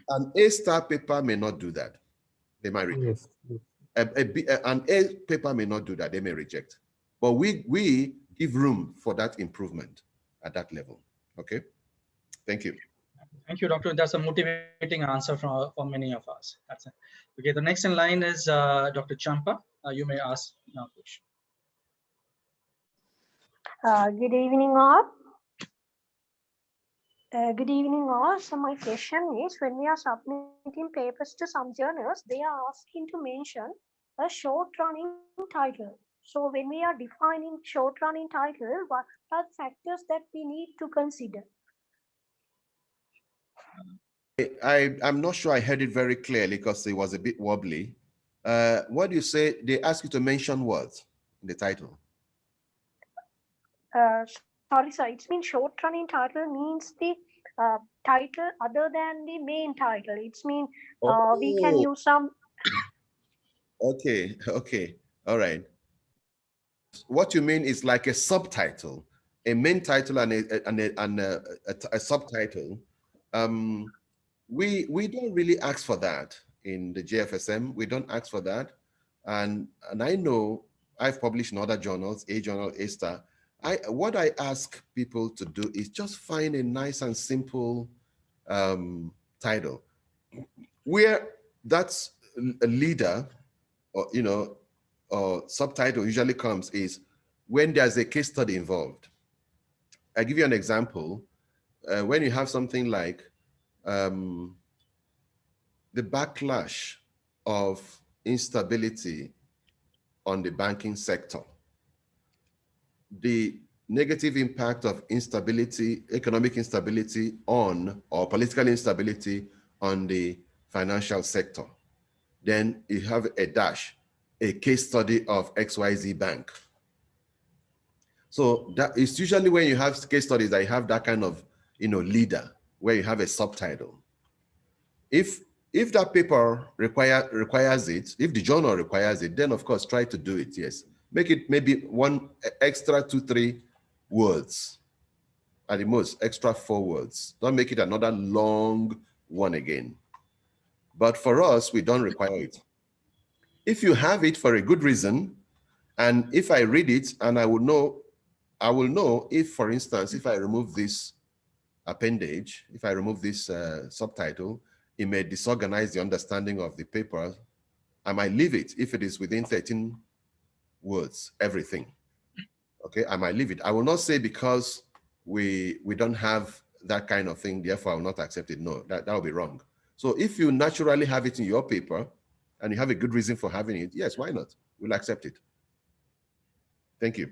An A-star paper may not do that. They might reject. Yes. An A paper may not do that. They may reject. But we give room for that improvement at that level. Okay? Thank you. Thank you, Doctor. That's a motivating answer for many of us. That's it. Okay, the next in line is Dr. Champa. You may ask now, question. Good evening, all. Good evening, all. So my question is, when we are submitting papers to some journals, they are asking to mention a short-running title. So when we are defining short-running title, what are the factors that we need to consider? I'm not sure I heard it very clearly because it was a bit wobbly. What do you say? They ask you to mention what in the title? Sorry, sir. It's mean short-running title means the title other than the main title. It's mean we can use some. Okay. All right. What you mean is like a subtitle, a main title and a subtitle. We don't really ask for that in the JFSM. We don't ask for that. And I know I've published in other journals, A Journal, A-Star. What I ask people to do is just find a nice and simple title where that's a leader or, or subtitle usually comes is when there's a case study involved. I give you an example. When you have something like the backlash of instability on the banking sector, the negative impact of instability, economic instability on, or political instability on the financial sector. Then you have a dash, a case study of XYZ Bank. So that is usually when you have case studies that you have that kind of, leader where you have a subtitle. If that paper requires it, if the journal requires it, then of course try to do it, yes. Make it maybe one extra 2-3 words, at the most extra 4 words. Don't make it another long one again. But for us, we don't require it. If you have it for a good reason, and if I read it and I will know if, for instance, if I remove this appendage, if I remove this subtitle, it may disorganize the understanding of the paper. I might leave it if it is within 13 words, everything. Okay, I might leave it. I will not say because we don't have that kind of thing, therefore I will not accept it. No, that would be wrong. So if you naturally have it in your paper and you have a good reason for having it, yes, why not? We'll accept it. Thank you.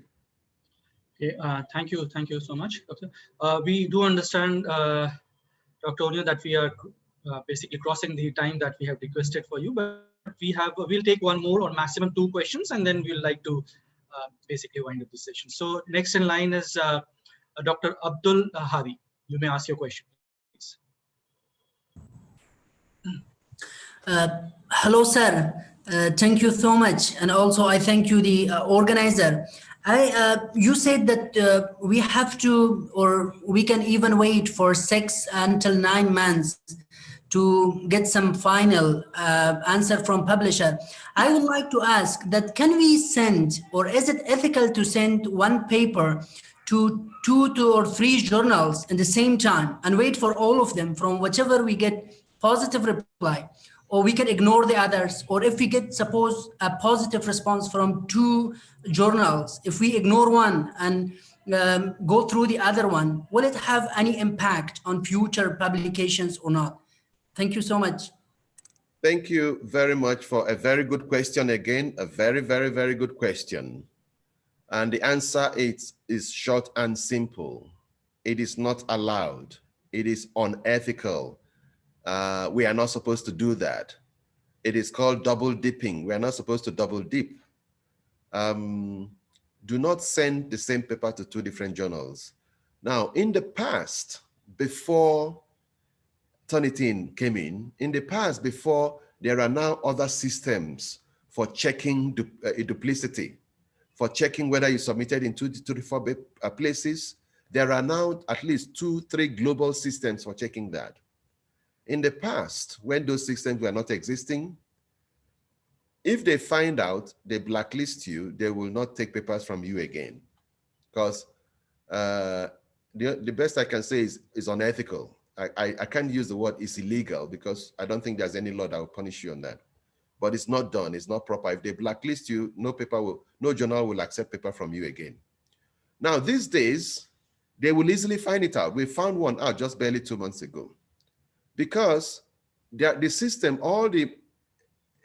Okay, thank you so much, Doctor. We do understand, Dr. Onyia, that we are basically crossing the time that we have requested for you, but we'll take one more or maximum 2 questions, and then we'll like to basically wind up the session. So next in line is Dr. Abdul Hadi. You may ask your question, please. Hello, sir. Thank you so much. And also I thank you, the organizer. You said that we have to, or we can even wait for 6 until 9 months to get some final answer from publisher. I would like to ask that, can we send, or is it ethical to send one paper to two or three journals at the same time and wait for all of them, from whichever we get positive reply, or we can ignore the others? Or if we get, suppose, a positive response from 2 journals, if we ignore one and go through the other one, will it have any impact on future publications or not? Thank you so much. Thank you very much for a very good question. Again, a very, very, very good question. And the answer is short and simple. It is not allowed. It is unethical. We are not supposed to do that. It is called double dipping. We are not supposed to double dip. Do not send the same paper to 2 different journals. Now, in the past, before Turnitin came in the past, before, there are now other systems for checking duplicity, for checking whether you submitted in 2 to 4 places. There are now at least 2-3 global systems for checking that. In the past, when those systems were not existing, if they find out, they blacklist you, they will not take papers from you again. Because the best I can say is unethical. I can't use the word is illegal, because I don't think there's any law that will punish you on that. But it's not done, it's not proper. If they blacklist you, no journal will accept paper from you again. Now, these days, they will easily find it out. We found one out just barely 2 months ago. Because the system, all the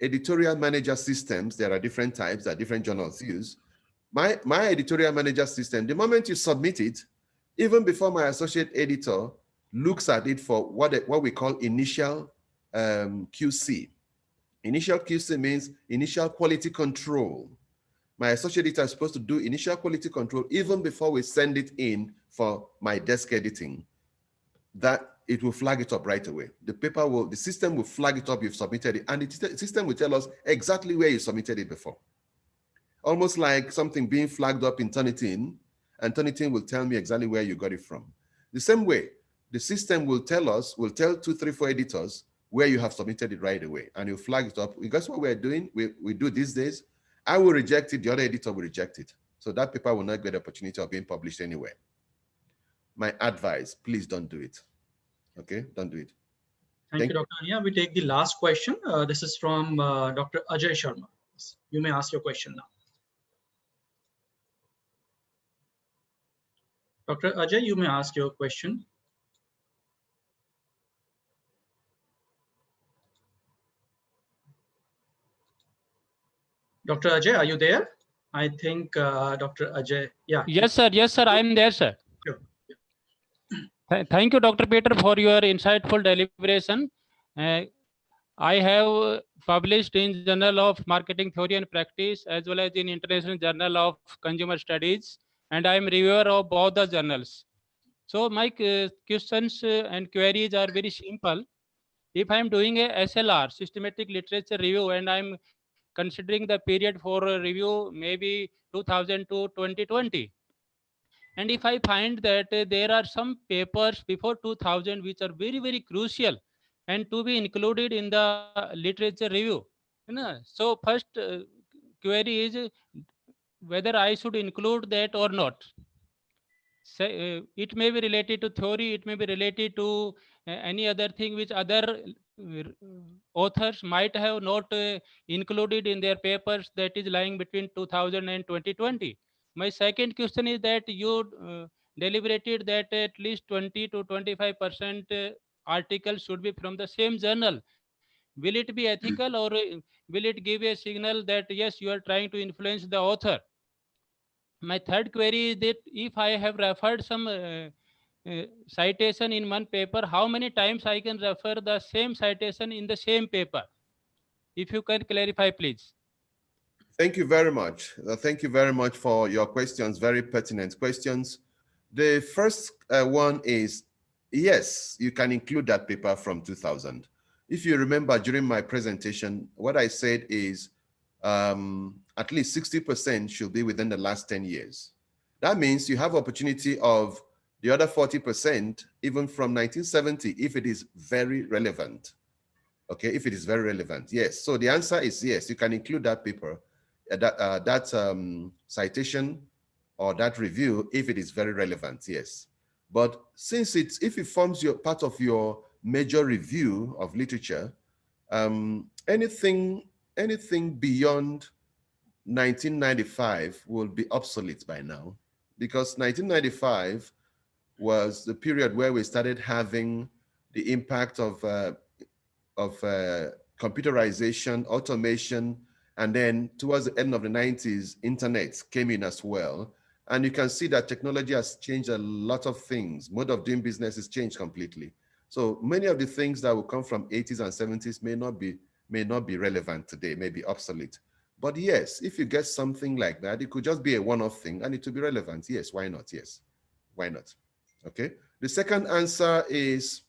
editorial manager systems, there are different types that different journals use. My editorial manager system, the moment you submit it, even before my associate editor looks at it for what we call initial QC. Initial QC means initial quality control. My associate editor is supposed to do initial quality control even before we send it in for my desk editing. That it will flag it up right away. The system will flag it up, you've submitted it, and the system will tell us exactly where you submitted it before. Almost like something being flagged up in Turnitin, and Turnitin will tell me exactly where you got it from. The same way, the system will tell 2, 3, 4 editors where you have submitted it right away, and you flag it up. Guess what we're doing? We do these days. I will reject it, the other editor will reject it. So that paper will not get the opportunity of being published anywhere. My advice, please don't do it. Okay, don't do it. Thank you, Dr. Onyia. We take the last question. This is from Dr. Ajay Sharma. You may ask your question now. Dr. Ajay, you may ask your question. Dr. Ajay, are you there? I think Dr. Ajay, yeah. Yes, sir. Yes, sir. I am there, sir. Sure. Thank you, Dr. Peter, for your insightful deliberation. I have published in Journal of Marketing Theory and Practice, as well as in International Journal of Consumer Studies, and I am reviewer of both the journals. So my questions and queries are very simple. If I am doing a SLR, Systematic Literature Review, and I am considering the period for review maybe 2000 to 2020, and if I find that there are some papers before 2000 which are very, very crucial and to be included in the literature review, so first query is whether I should include that or not. It may be related to theory, it may be related to any other thing which other authors might have not included in their papers, that is lying between 2000 and 2020. My second question is that you deliberated that at least 20 to 25% articles should be from the same journal. Will it be ethical, or will it give a signal that yes, you are trying to influence the author? My third query is that if I have referred some citation in one paper, how many times I can refer the same citation in the same paper? If you can clarify, please. Thank you very much. Thank you very much for your questions, very pertinent questions. The first one is, yes, you can include that paper from 2000. If you remember during my presentation, what I said is at least 60% should be within the last 10 years. That means you have opportunity of the other 40%, even from 1970, if it is very relevant. Okay, if it is very relevant, yes. So the answer is yes, you can include that paper, that citation or that review if it is very relevant, yes. But since if it forms part of your major review of literature, anything beyond 1995 will be obsolete by now, because 1995 was the period where we started having the impact of computerization, automation, and then towards the end of the 90s, internet came in as well. And you can see that technology has changed a lot of things. Mode of doing business has changed completely. So many of the things that will come from 80s and 70s may not be relevant today, may be obsolete. But yes, if you get something like that, it could just be a one-off thing and it will be relevant. Yes, why not? Yes, why not? Okay. The second answer is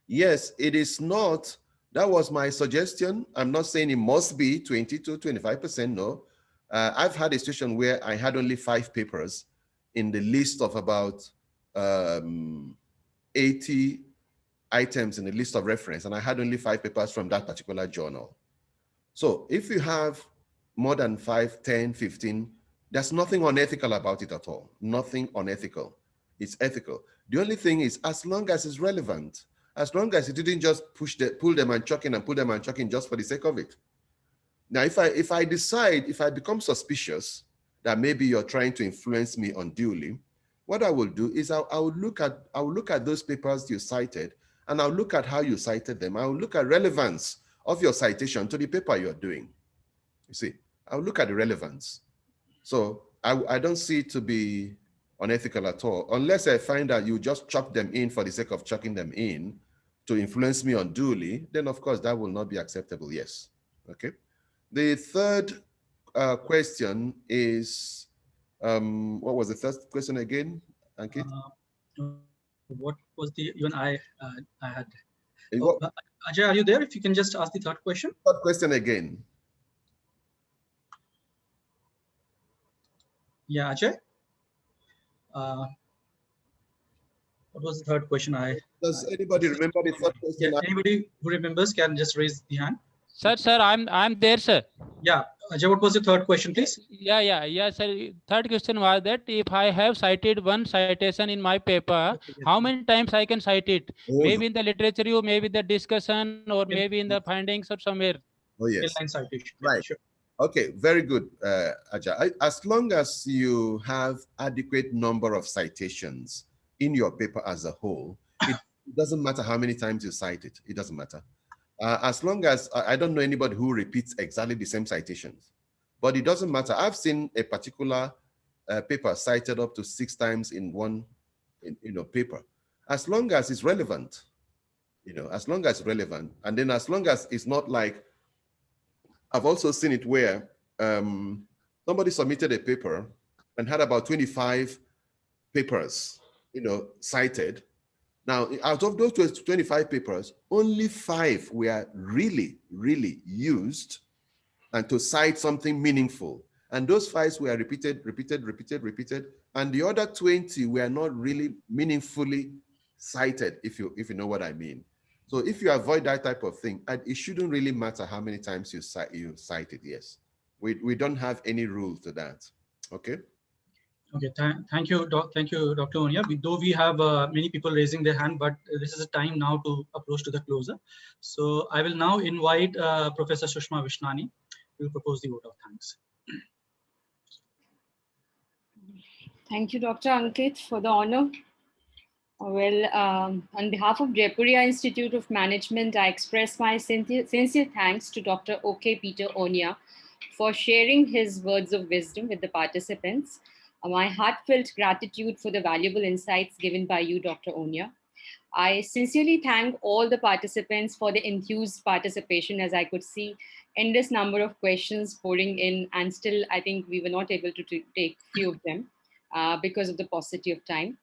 yes, it is not. That was my suggestion. I'm not saying it must be 20 to 25%, no. I've had a situation where I had only 5 papers in the list of about 80 items in the list of reference, and I had only 5 papers from that particular journal. So if you have more than 5, 10, 15, there's nothing unethical about it at all. Nothing unethical. It's ethical. The only thing is, as long as it's relevant, as long as you didn't just pull them and chuck in and pull them and chuck in just for the sake of it. Now, if I become suspicious that maybe you're trying to influence me unduly, what I will do is I will look at those papers you cited, and I'll look at how you cited them. I'll look at relevance of your citation to the paper you're doing. You see, I'll look at the relevance. So I don't see it to be unethical at all, unless I find that you just chuck them in for the sake of chucking them in to influence me unduly, then of course that will not be acceptable, yes. Okay. The third question is, what was the third question again, Ankit? What was the, even I had. Oh, Ajay, are you there? If you can just ask the third question. Third question again. Yeah, Ajay. What was the third question? Does anybody remember the third question? Yeah, anybody who remembers can just raise the hand. Sir, I'm there, sir. Yeah, Ajay, what was the third question, please? Yeah, sir. Third question was that if I have cited one citation in my paper, how many times I can cite it? Maybe in the literature review, maybe the discussion, or maybe in the findings or somewhere. Oh yes. Inline citation. Right. Yeah, sure. Okay, very good, Ajay. As long as you have adequate number of citations in your paper as a whole, it doesn't matter how many times you cite it. It doesn't matter. As long as, I don't know anybody who repeats exactly the same citations, but it doesn't matter. I've seen a particular paper cited up to 6 times in one paper. As long as it's relevant, as long as it's relevant, and then as long as it's not like, I've also seen it where somebody submitted a paper and had about 25 papers, cited. Now, out of those 25 papers, only 5 were really, really used and to cite something meaningful. And those 5 were repeated, and the other 20 were not really meaningfully cited, if you know what I mean. So if you avoid that type of thing, it shouldn't really matter how many times you cite it, yes. We don't have any rule to that, okay? Okay, thank you, Dr. Onyia. Though we have many people raising their hand, but this is a time now to approach to the closer. So I will now invite Professor Sushma Vishnani to propose the vote of thanks. Thank you, Dr. Ankit, for the honor. Well, on behalf of Jaipuria Institute of Management, I express my sincere thanks to Dr. Okey Peter Onyia for sharing his words of wisdom with the participants. My heartfelt gratitude for the valuable insights given by you, Dr. Onyia. I sincerely thank all the participants for the enthused participation, as I could see endless number of questions pouring in, and still I think we were not able to take few of them because of the paucity of time.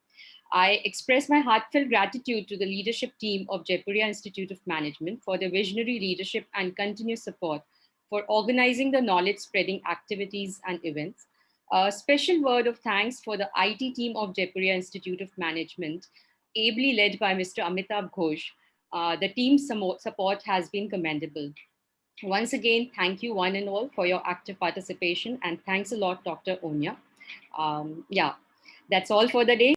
I express my heartfelt gratitude to the leadership team of Jaipuria Institute of Management for their visionary leadership and continuous support for organizing the knowledge spreading activities and events. A special word of thanks for the IT team of Jaipuria Institute of Management, ably led by Mr. Amitabh Ghosh. The team's support has been commendable. Once again, thank you one and all for your active participation, and thanks a lot, Dr. Onyia. Yeah, that's all for the day.